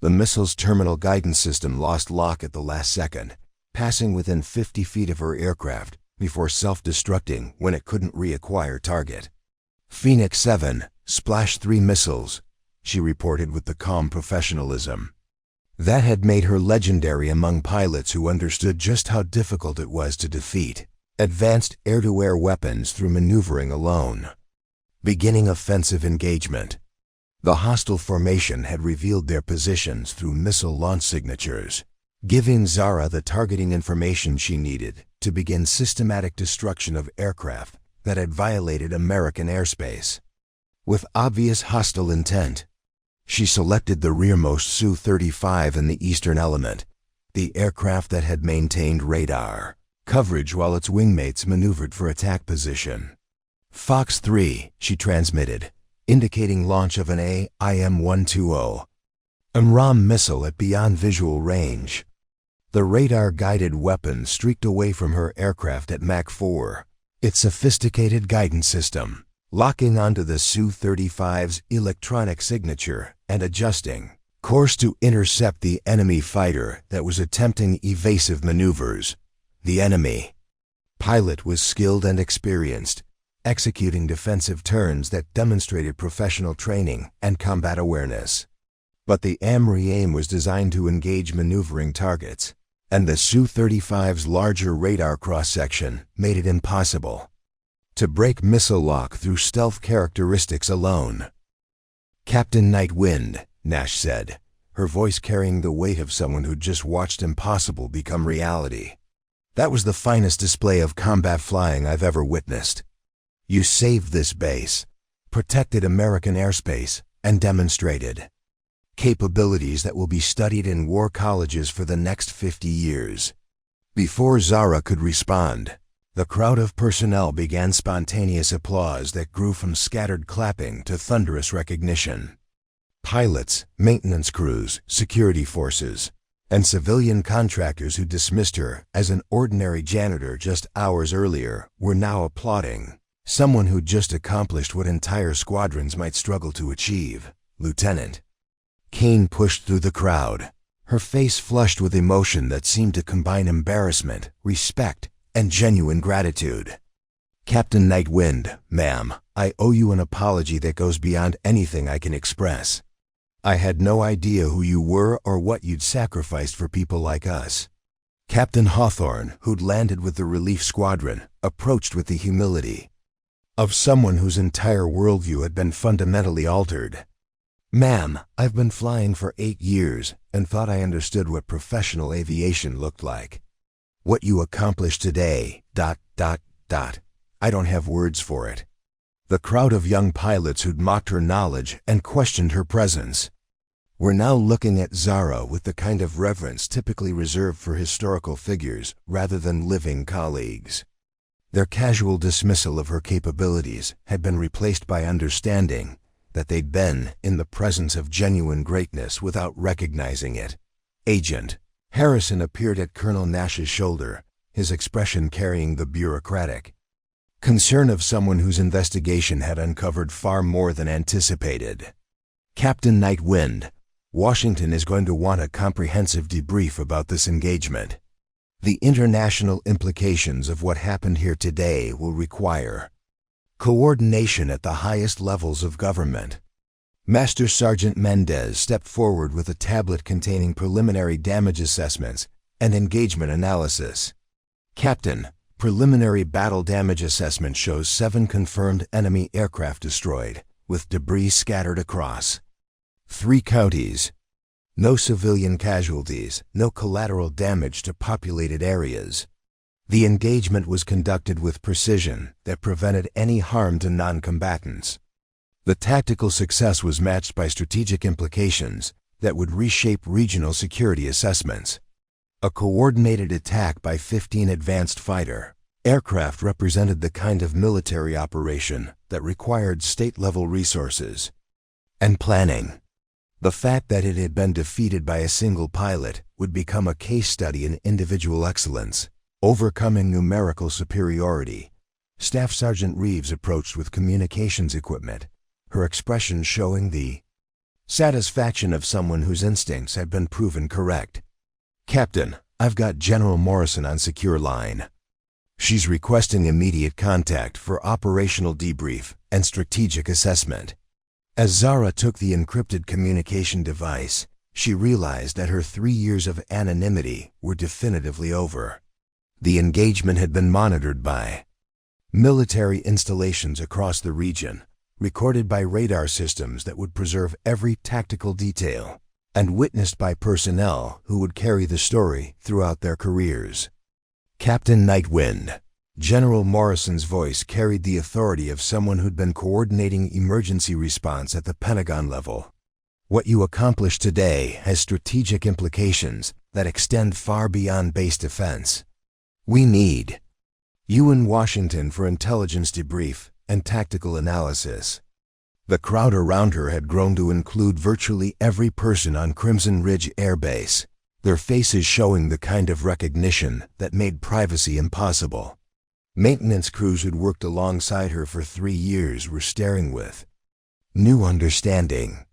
[SPEAKER 1] The missile's terminal guidance system lost lock at the last second, passing within 50 feet of her aircraft before self-destructing when it couldn't reacquire target. Phoenix 7, splash 3 missiles, she reported with the calm professionalism that had made her legendary among pilots who understood just how difficult it was to defeat advanced air-to-air weapons through maneuvering alone. Beginning offensive engagement. The hostile formation had revealed their positions through missile launch signatures, giving Zara the targeting information she needed to begin systematic destruction of aircraft that had violated American airspace. With obvious hostile intent, she selected the rearmost Su-35 in the eastern element, the aircraft that had maintained radar coverage while its wingmates maneuvered for attack position. Fox 3, she transmitted, indicating launch of an AIM-120 AMRAAM missile at beyond visual range. The radar-guided weapon streaked away from her aircraft at Mach 4, its sophisticated guidance system locking onto the Su-35's electronic signature and adjusting course to intercept the enemy fighter that was attempting evasive maneuvers. The enemy pilot was skilled and experienced, executing defensive turns that demonstrated professional training and combat awareness. But the AMRAAM was designed to engage maneuvering targets, and the Su-35's larger radar cross-section made it impossible to break missile lock through stealth characteristics alone. "Captain Nightwind," Nash said, her voice carrying the weight of someone who'd just watched impossible become reality. "That was the finest display of combat flying I've ever witnessed. You saved this base, protected American airspace, and demonstrated capabilities that will be studied in war colleges for the next 50 years. Before Zara could respond, the crowd of personnel began spontaneous applause that grew from scattered clapping to thunderous recognition. Pilots, maintenance crews, security forces, and civilian contractors who dismissed her as an ordinary janitor just hours earlier were now applauding someone who'd just accomplished what entire squadrons might struggle to achieve. "Lieutenant." Kane pushed through the crowd, her face flushed with emotion that seemed to combine embarrassment, respect, and genuine gratitude. "Captain Nightwind, ma'am, I owe you an apology that goes beyond anything I can express. I had no idea who you were or what you'd sacrificed for people like us." Captain Hawthorne, who'd landed with the relief squadron, approached with the humility of someone whose entire worldview had been fundamentally altered. "Ma'am, I've been flying for 8 years and thought I understood what professional aviation looked like. What you accomplished today, ... I don't have words for it." The crowd of young pilots who'd mocked her knowledge and questioned her presence were now looking at Zara with the kind of reverence typically reserved for historical figures rather than living colleagues. Their casual dismissal of her capabilities had been replaced by understanding that they'd been in the presence of genuine greatness without recognizing it. Agent Harrison appeared at Colonel Nash's shoulder, his expression carrying the bureaucratic concern of someone whose investigation had uncovered far more than anticipated. "Captain Nightwind, Washington is going to want a comprehensive debrief about this engagement. The international implications of what happened here today will require coordination at the highest levels of government." Master Sergeant Mendez stepped forward with a tablet containing preliminary damage assessments and engagement analysis. "Captain, preliminary battle damage assessment shows 7 confirmed enemy aircraft destroyed, with debris scattered across 3 counties. No civilian casualties, no collateral damage to populated areas. The engagement was conducted with precision that prevented any harm to non-combatants. The tactical success was matched by strategic implications that would reshape regional security assessments. A coordinated attack by 15 advanced fighter aircraft represented the kind of military operation that required state-level resources and planning. The fact that it had been defeated by a single pilot would become a case study in individual excellence, overcoming numerical superiority. Staff Sergeant Reeves approached with communications equipment, her expression showing the satisfaction of someone whose instincts had been proven correct. "Captain, I've got General Morrison on secure line. She's requesting immediate contact for operational debrief and strategic assessment." As Zara took the encrypted communication device, she realized that her 3 years of anonymity were definitively over. The engagement had been monitored by military installations across the region, recorded by radar systems that would preserve every tactical detail, and witnessed by personnel who would carry the story throughout their careers. "Captain Nightwind." General Morrison's voice carried the authority of someone who'd been coordinating emergency response at the Pentagon level. "What you accomplished today has strategic implications that extend far beyond base defense. We need you in Washington for intelligence debrief and tactical analysis." The crowd around her had grown to include virtually every person on Crimson Ridge Air Base, their faces showing the kind of recognition that made privacy impossible. Maintenance crews who'd worked alongside her for 3 years were staring with new understanding.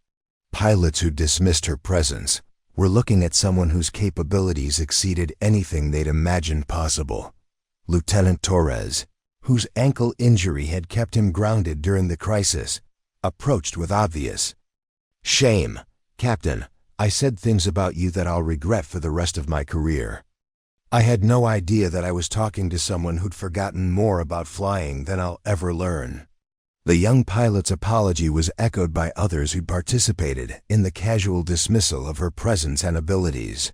[SPEAKER 1] Pilots who dismissed her presence were looking at someone whose capabilities exceeded anything they'd imagined possible. Lieutenant Torres, whose ankle injury had kept him grounded during the crisis, approached with obvious shame. "Captain, I said things about you that I'll regret for the rest of my career. I had no idea that I was talking to someone who'd forgotten more about flying than I'll ever learn." The young pilot's apology was echoed by others who participated in the casual dismissal of her presence and abilities.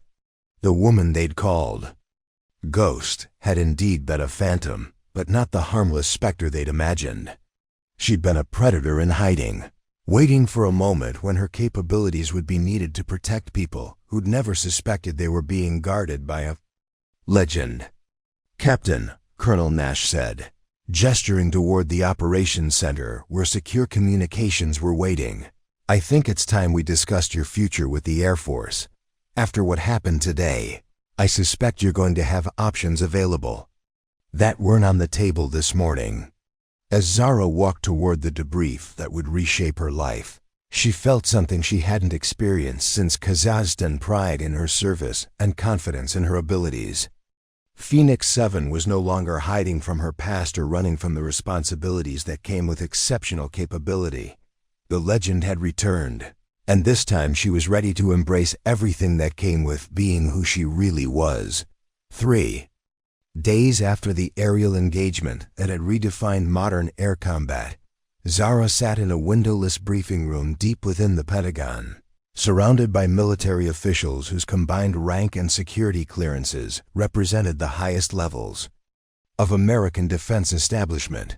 [SPEAKER 1] The woman they'd called Ghost had indeed been a phantom, but not the harmless specter they'd imagined. She'd been a predator in hiding, waiting for a moment when her capabilities would be needed to protect people who'd never suspected they were being guarded by a legend. "Captain," Colonel Nash said, gesturing toward the operations center where secure communications were waiting, "I think it's time we discussed your future with the Air Force. After what happened today, I suspect you're going to have options available that weren't on the table this morning." As Zara walked toward the debrief that would reshape her life, she felt something she hadn't experienced since Kazakhstan: pride in her service and confidence in her abilities. Phoenix 7 was no longer hiding from her past or running from the responsibilities that came with exceptional capability. The legend had returned, and this time she was ready to embrace everything that came with being who she really was. 3 days after the aerial engagement that had redefined modern air combat, Zara sat in a windowless briefing room deep within the Pentagon, surrounded by military officials whose combined rank and security clearances represented the highest levels of American defense establishment.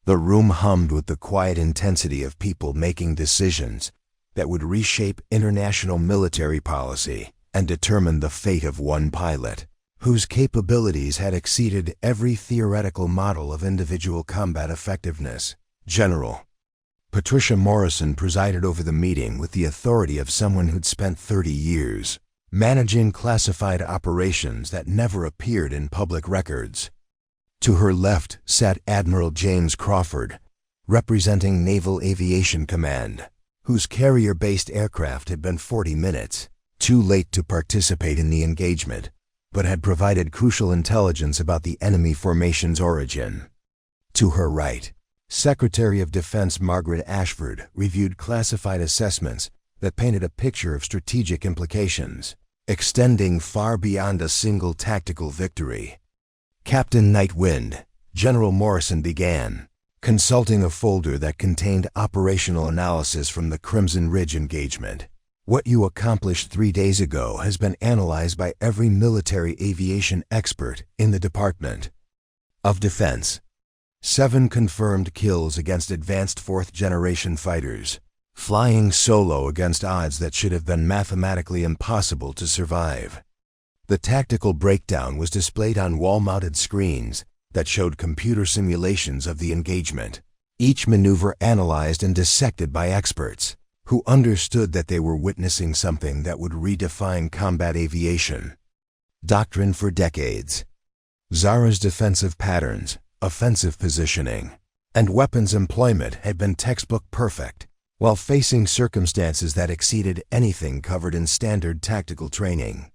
[SPEAKER 1] The room hummed with the quiet intensity of people making decisions that would reshape international military policy and determine the fate of one pilot, whose capabilities had exceeded every theoretical model of individual combat effectiveness. General Patricia Morrison presided over the meeting with the authority of someone who'd spent 30 years managing classified operations that never appeared in public records. To her left sat Admiral James Crawford, representing Naval Aviation Command, whose carrier-based aircraft had been 40 minutes too late to participate in the engagement, but had provided crucial intelligence about the enemy formation's origin. To her right, Secretary of Defense Margaret Ashford reviewed classified assessments that painted a picture of strategic implications, extending far beyond a single tactical victory. "Captain Nightwind," General Morrison began, consulting a folder that contained operational analysis from the Crimson Ridge engagement. "What you accomplished 3 days ago has been analyzed by every military aviation expert in the Department of Defense. 7 confirmed kills against advanced 4th-generation fighters, flying solo against odds that should have been mathematically impossible to survive." The tactical breakdown was displayed on wall-mounted screens that showed computer simulations of the engagement, each maneuver analyzed and dissected by experts who understood that they were witnessing something that would redefine combat aviation doctrine for decades. Zara's defensive patterns, offensive positioning, and weapons employment had been textbook perfect, while facing circumstances that exceeded anything covered in standard tactical training.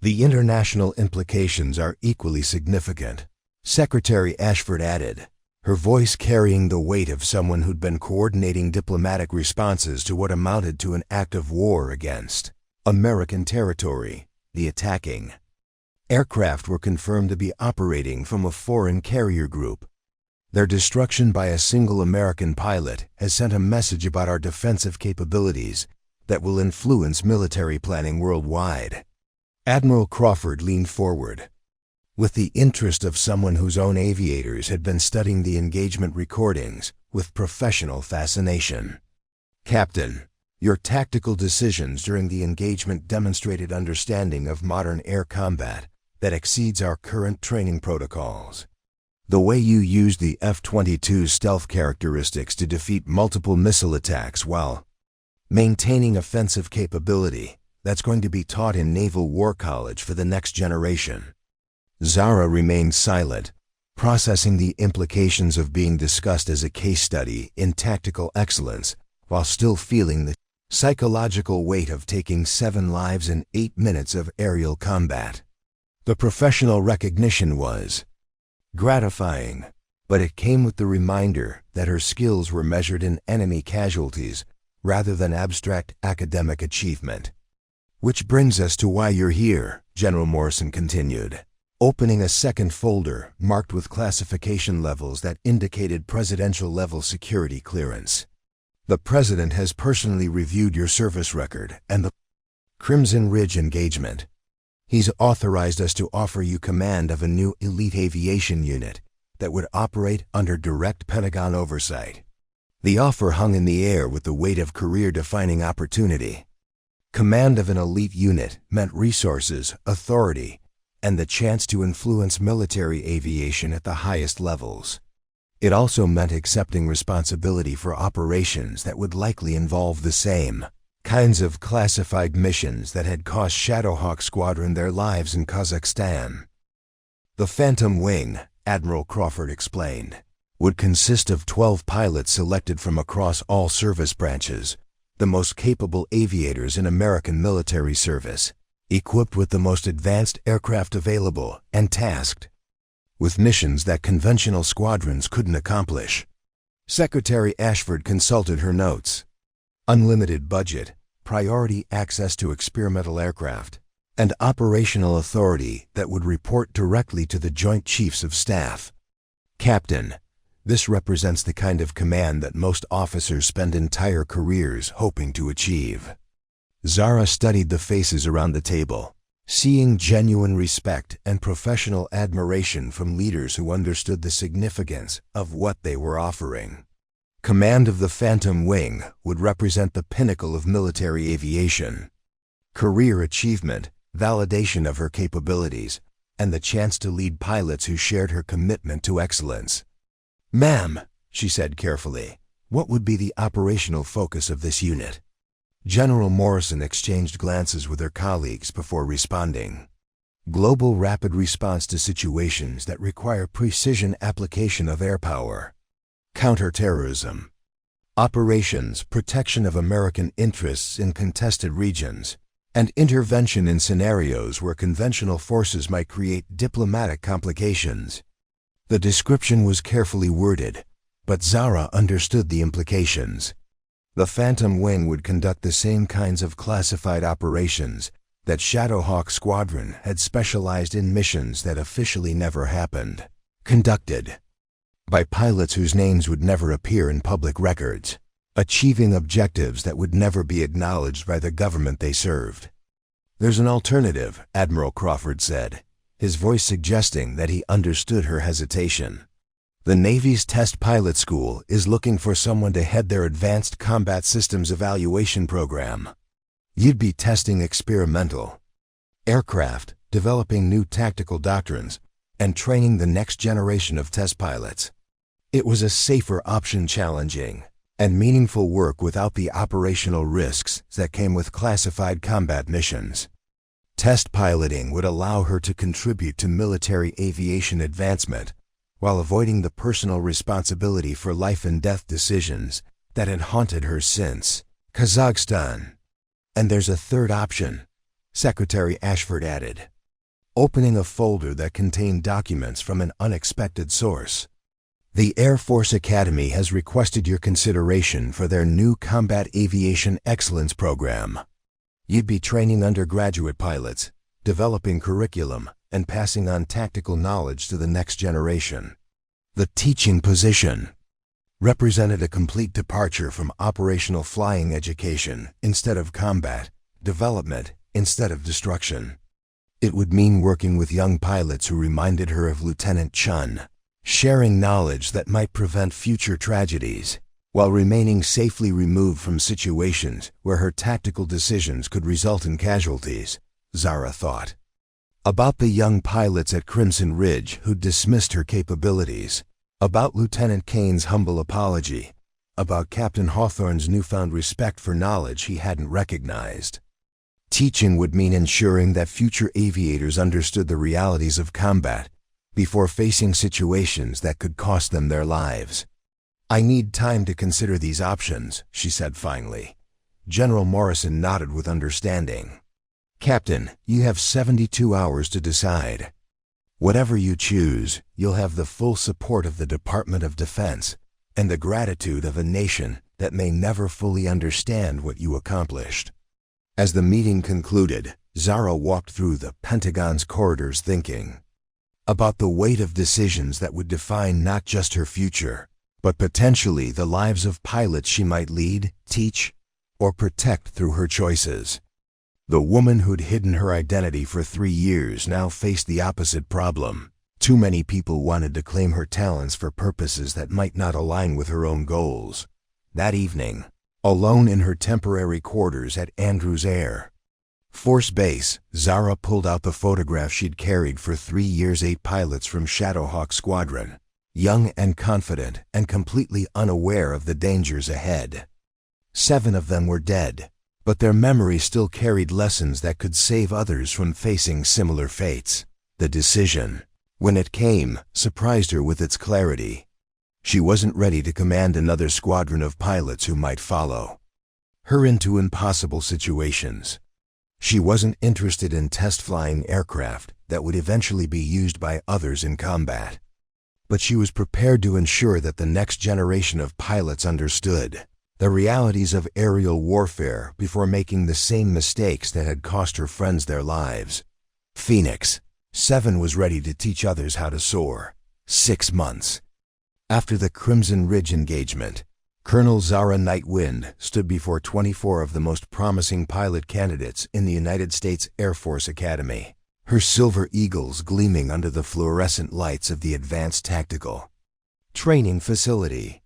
[SPEAKER 1] "The international implications are equally significant," Secretary Ashford added, her voice carrying the weight of someone who'd been coordinating diplomatic responses to what amounted to an act of war against American territory. The attacking aircraft were confirmed to be operating from a foreign carrier group. "Their destruction by a single American pilot has sent a message about our defensive capabilities that will influence military planning worldwide." Admiral Crawford leaned forward, with the interest of someone whose own aviators had been studying the engagement recordings with professional fascination. "Captain, your tactical decisions during the engagement demonstrated understanding of modern air combat that exceeds our current training protocols. The way you used the F-22's stealth characteristics to defeat multiple missile attacks while maintaining offensive capability, that's going to be taught in Naval War College for the next generation." Zara remained silent, processing the implications of being discussed as a case study in tactical excellence, while still feeling the psychological weight of taking 7 lives in 8 minutes of aerial combat. The professional recognition was gratifying, but it came with the reminder that her skills were measured in enemy casualties rather than abstract academic achievement. "Which brings us to why you're here," General Morrison continued, opening a second folder marked with classification levels that indicated presidential-level security clearance. "The President has personally reviewed your service record and the Crimson Ridge engagement. He's authorized us to offer you command of a new elite aviation unit that would operate under direct Pentagon oversight." The offer hung in the air with the weight of career-defining opportunity. Command of an elite unit meant resources, authority, and the chance to influence military aviation at the highest levels. It also meant accepting responsibility for operations that would likely involve the same kinds of classified missions that had cost Shadowhawk Squadron their lives in Kazakhstan. "The Phantom Wing," Admiral Crawford explained, "would consist of 12 pilots selected from across all service branches, the most capable aviators in American military service, equipped with the most advanced aircraft available and tasked with missions that conventional squadrons couldn't accomplish." Secretary Ashford consulted her notes. Unlimited budget, priority access to experimental aircraft, and operational authority that would report directly to the Joint Chiefs of Staff. "Captain, this represents the kind of command that most officers spend entire careers hoping to achieve." Zara studied the faces around the table, seeing genuine respect and professional admiration from leaders who understood the significance of what they were offering. Command of the Phantom Wing would represent the pinnacle of military aviation. Career achievement, validation of her capabilities, and the chance to lead pilots who shared her commitment to excellence. "Ma'am," she said carefully, "what would be the operational focus of this unit?" General Morrison exchanged glances with her colleagues before responding. "Global rapid response to situations that require precision application of air power. Counterterrorism. Operations, protection of American interests in contested regions, and intervention in scenarios where conventional forces might create diplomatic complications." The description was carefully worded, but Zara understood the implications. The Phantom Wing would conduct the same kinds of classified operations that Shadowhawk Squadron had specialized in, missions that officially never happened, conducted by pilots whose names would never appear in public records, achieving objectives that would never be acknowledged by the government they served. "There's an alternative," Admiral Crawford said, his voice suggesting that he understood her hesitation. "The Navy's Test Pilot School is looking for someone to head their Advanced Combat Systems Evaluation program. You'd be testing experimental aircraft, developing new tactical doctrines, and training the next generation of test pilots. It was a safer option, challenging and meaningful work without the operational risks that came with classified combat missions. Test piloting would allow her to contribute to military aviation advancement while avoiding the personal responsibility for life and death decisions that had haunted her since Kazakhstan. And there's a third option," Secretary Ashford added, opening a folder that contained documents from an unexpected source. "The Air Force Academy has requested your consideration for their new Combat Aviation Excellence Program. You'd be training undergraduate pilots, developing curriculum, and passing on tactical knowledge to the next generation." The teaching position represented a complete departure from operational flying education instead of combat, development instead of destruction. It would mean working with young pilots who reminded her of Lieutenant Chun, sharing knowledge that might prevent future tragedies, while remaining safely removed from situations where her tactical decisions could result in casualties, Zara thought. About the young pilots at Crimson Ridge who dismissed her capabilities, about Lieutenant Kane's humble apology, about Captain Hawthorne's newfound respect for knowledge he hadn't recognized. Teaching would mean ensuring that future aviators understood the realities of combat before facing situations that could cost them their lives. "I need time to consider these options," she said finally. General Morrison nodded with understanding. "Captain, you have 72 hours to decide. Whatever you choose, you'll have the full support of the Department of Defense and the gratitude of a nation that may never fully understand what you accomplished." As the meeting concluded, Zara walked through the Pentagon's corridors thinking about the weight of decisions that would define not just her future, but potentially the lives of pilots she might lead, teach, or protect through her choices. The woman who'd hidden her identity for 3 years now faced the opposite problem. Too many people wanted to claim her talents for purposes that might not align with her own goals. That evening, alone in her temporary quarters at Andrews Air Force Base, Zara pulled out the photograph she'd carried for 3 years. 8 pilots from Shadowhawk Squadron, young and confident and completely unaware of the dangers ahead. 7 of them were dead, but their memory still carried lessons that could save others from facing similar fates. The decision, when it came, surprised her with its clarity. She wasn't ready to command another squadron of pilots who might follow her into impossible situations. She wasn't interested in test-flying aircraft that would eventually be used by others in combat. But she was prepared to ensure that the next generation of pilots understood the realities of aerial warfare before making the same mistakes that had cost her friends their lives. Phoenix 7 was ready to teach others how to soar. 6 months after the Crimson Ridge engagement, Colonel Zara Nightwind stood before 24 of the most promising pilot candidates in the United States Air Force Academy, her silver eagles gleaming under the fluorescent lights of the Advanced Tactical Training Facility.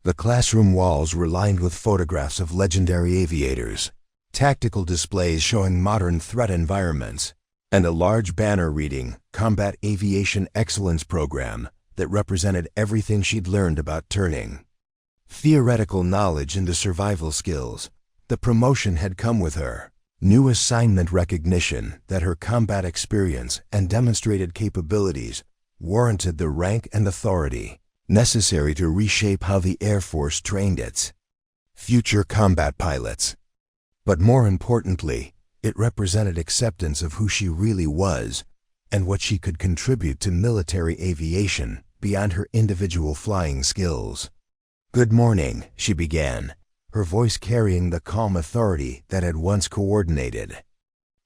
[SPEAKER 1] The classroom walls were lined with photographs of legendary aviators, tactical displays showing modern threat environments, and a large banner reading Combat Aviation Excellence Program that represented everything she'd learned about turning theoretical knowledge into survival skills. The promotion had come with her new assignment recognition that her combat experience and demonstrated capabilities warranted the rank and authority necessary to reshape how the Air Force trained its future combat pilots. But more importantly, it represented acceptance of who she really was and what she could contribute to military aviation beyond her individual flying skills. "Good morning," she began, her voice carrying the calm authority that had once coordinated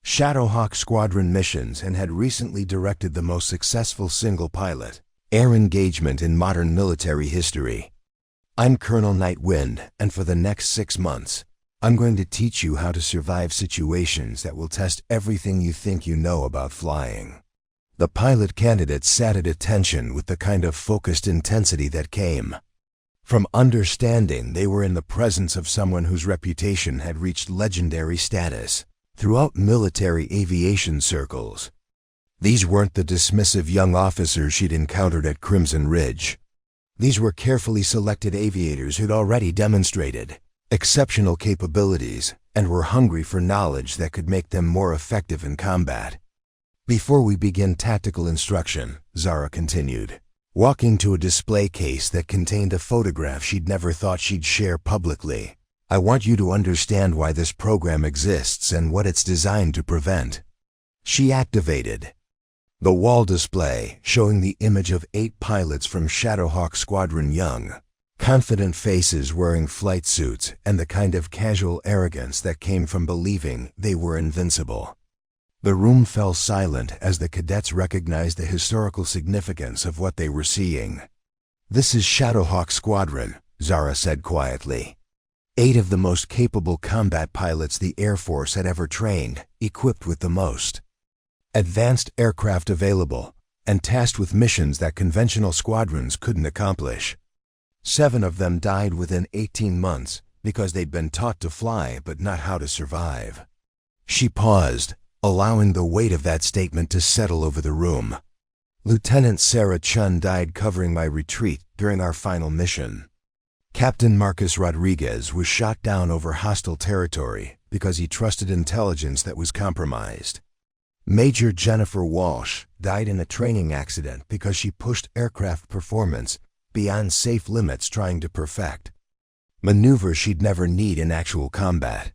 [SPEAKER 1] Shadowhawk Squadron missions and had recently directed the most successful single-pilot air engagement in modern military history. "I'm Colonel Nightwind, and for the next 6 months, I'm going to teach you how to survive situations that will test everything you think you know about flying." The pilot candidates sat at attention with the kind of focused intensity that came from understanding they were in the presence of someone whose reputation had reached legendary status throughout military aviation circles. These weren't the dismissive young officers she'd encountered at Crimson Ridge. These were carefully selected aviators who'd already demonstrated exceptional capabilities and were hungry for knowledge that could make them more effective in combat. "Before we begin tactical instruction," Zara continued, walking to a display case that contained a photograph she'd never thought she'd share publicly, "I want you to understand why this program exists and what it's designed to prevent." She activated the wall display showing the image of 8 pilots from Shadowhawk Squadron, young, confident faces wearing flight suits and the kind of casual arrogance that came from believing they were invincible. The room fell silent as the cadets recognized the historical significance of what they were seeing. "This is Shadowhawk Squadron," Zara said quietly. 8 of the most capable combat pilots the Air Force had ever trained, equipped with the most advanced aircraft available, and tasked with missions that conventional squadrons couldn't accomplish. 7 of them died within 18 months because they'd been taught to fly but not how to survive. She paused, allowing the weight of that statement to settle over the room. Lieutenant Sarah Chun died covering my retreat during our final mission. Captain Marcus Rodriguez was shot down over hostile territory because he trusted intelligence that was compromised. Major Jennifer Walsh died in a training accident because she pushed aircraft performance beyond safe limits trying to perfect maneuvers she'd never need in actual combat.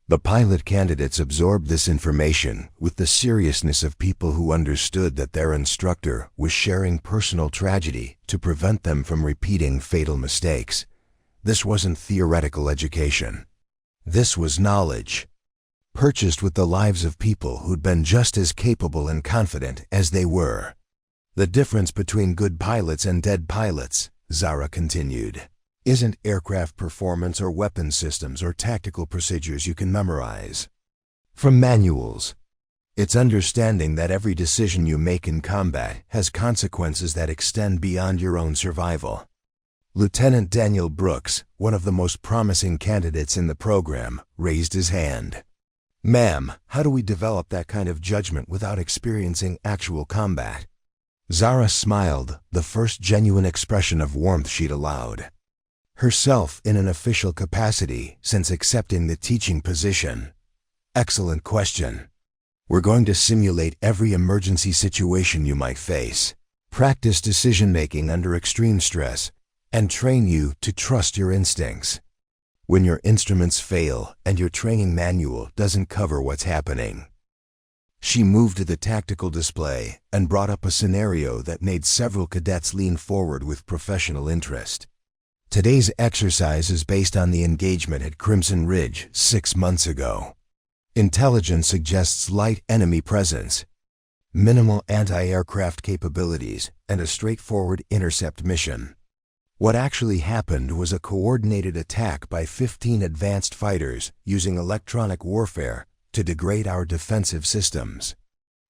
[SPEAKER 1] The pilot candidates absorbed this information with the seriousness of people who understood that their instructor was sharing personal tragedy to prevent them from repeating fatal mistakes. This wasn't theoretical education. This was knowledge, purchased with the lives of people who'd been just as capable and confident as they were. The difference between good pilots and dead pilots, Zara continued, isn't aircraft performance or weapon systems or tactical procedures you can memorize from manuals. It's understanding that every decision you make in combat has consequences that extend beyond your own survival. Lieutenant Daniel Brooks, one of the most promising candidates in the program, raised his hand. "Ma'am, how do we develop that kind of judgment without experiencing actual combat?" Zara smiled, the first genuine expression of warmth she'd allowed herself in an official capacity since accepting the teaching position. "Excellent question. We're going to simulate every emergency situation you might face, practice decision-making under extreme stress, and train you to trust your instincts. When your instruments fail and your training manual doesn't cover what's happening." She moved to the tactical display and brought up a scenario that made several cadets lean forward with professional interest. Today's exercise is based on the engagement at Crimson Ridge 6 months ago. Intelligence suggests light enemy presence, minimal anti-aircraft capabilities, and a straightforward intercept mission. What actually happened was a coordinated attack by 15 advanced fighters using electronic warfare to degrade our defensive systems.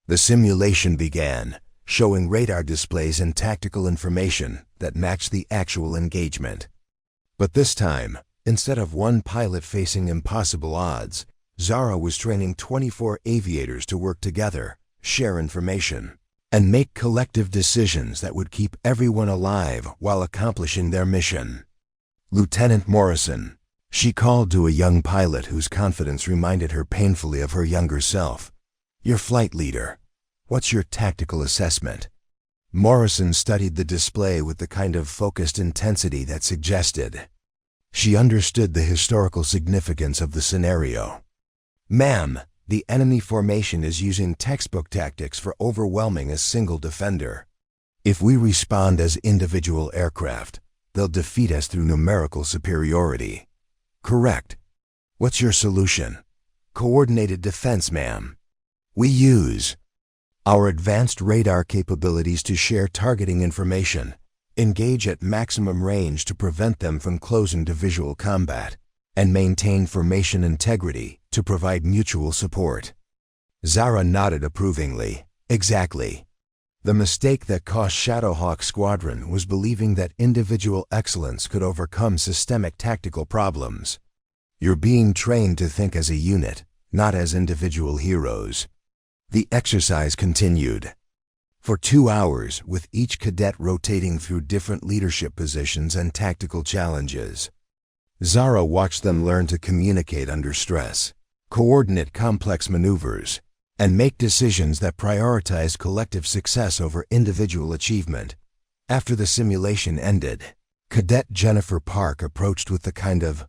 [SPEAKER 1] The simulation began, showing radar displays and tactical information that matched the actual engagement. But this time, instead of one pilot facing impossible odds, Zara was training 24 aviators to work together, share information, and make collective decisions that would keep everyone alive while accomplishing their mission. "Lieutenant Morrison," she called to a young pilot whose confidence reminded her painfully of her younger self. "Your flight leader. What's your tactical assessment?" Morrison studied the display with the kind of focused intensity that suggested she understood the historical significance of the scenario. "Ma'am, the enemy formation is using textbook tactics for overwhelming a single defender. If we respond as individual aircraft, they'll defeat us through numerical superiority." "Correct. What's your solution?" "Coordinated defense, ma'am. We use our advanced radar capabilities to share targeting information, engage at maximum range to prevent them from closing to visual combat, and maintain formation integrity to provide mutual support." Zara nodded approvingly. "Exactly. The mistake that cost Shadowhawk Squadron was believing that individual excellence could overcome systemic tactical problems. You're being trained to think as a unit, not as individual heroes." The exercise continued. For 2 hours, with each cadet rotating through different leadership positions and tactical challenges. Zara watched them learn to communicate under stress, coordinate complex maneuvers, and make decisions that prioritized collective success over individual achievement. After the simulation ended, Cadet Jennifer Park approached with the kind of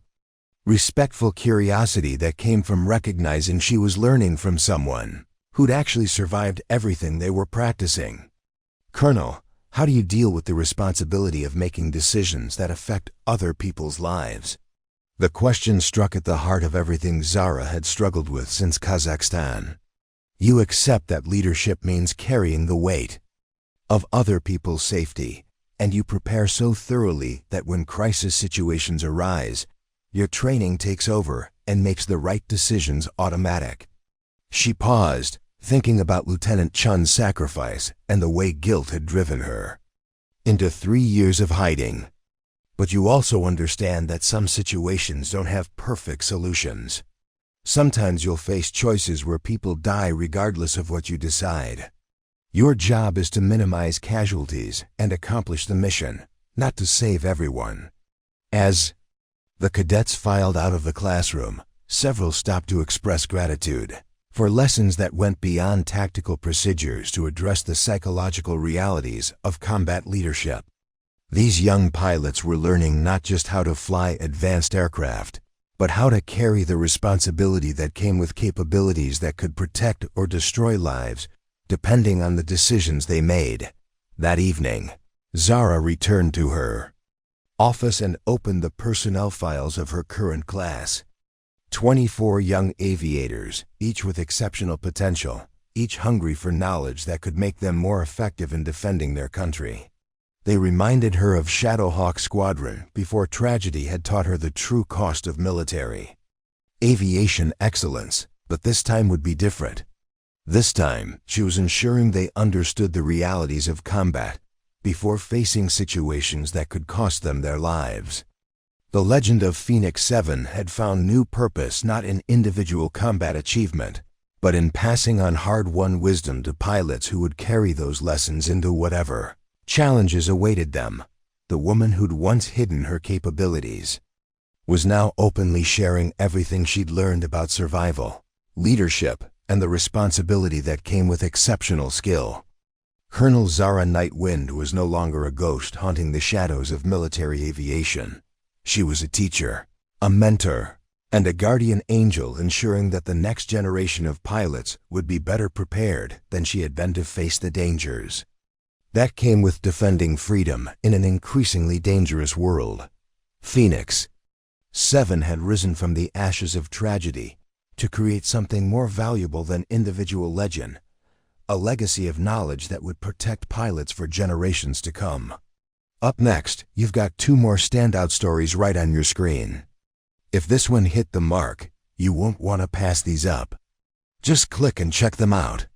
[SPEAKER 1] respectful curiosity that came from recognizing she was learning from someone who'd actually survived everything they were practicing. "Colonel, how do you deal with the responsibility of making decisions that affect other people's lives?" The question struck at the heart of everything Zara had struggled with since Kazakhstan. You accept that leadership means carrying the weight of other people's safety, and you prepare so thoroughly that when crisis situations arise, your training takes over and makes the right decisions automatic. She paused, thinking about Lieutenant Chun's sacrifice and the way guilt had driven her into 3 years of hiding. "But you also understand that some situations don't have perfect solutions. Sometimes you'll face choices where people die regardless of what you decide. Your job is to minimize casualties and accomplish the mission, not to save everyone. As the cadets filed out of the classroom, several stopped to express gratitude for lessons that went beyond tactical procedures to address the psychological realities of combat leadership. These young pilots were learning not just how to fly advanced aircraft, but how to carry the responsibility that came with capabilities that could protect or destroy lives, depending on the decisions they made. That evening, Zara returned to her office and opened the personnel files of her current class. 24 young aviators, each with exceptional potential, each hungry for knowledge that could make them more effective in defending their country. They reminded her of Shadowhawk Squadron before tragedy had taught her the true cost of military aviation excellence, but this time would be different. This time, she was ensuring they understood the realities of combat before facing situations that could cost them their lives. The legend of Phoenix 7 had found new purpose not in individual combat achievement, but in passing on hard-won wisdom to pilots who would carry those lessons into whatever challenges awaited them. The woman who'd once hidden her capabilities was now openly sharing everything she'd learned about survival, leadership, and the responsibility that came with exceptional skill. Colonel Zara Nightwind was no longer a ghost haunting the shadows of military aviation. She was a teacher, a mentor, and a guardian angel, ensuring that the next generation of pilots would be better prepared than she had been to face the dangers that came with defending freedom in an increasingly dangerous world. Phoenix 7 had risen from the ashes of tragedy to create something more valuable than individual legend, a legacy of knowledge that would protect pilots for generations to come. Up next, you've got 2 more standout stories right on your screen. If this one hit the mark, you won't want to pass these up. Just click and check them out.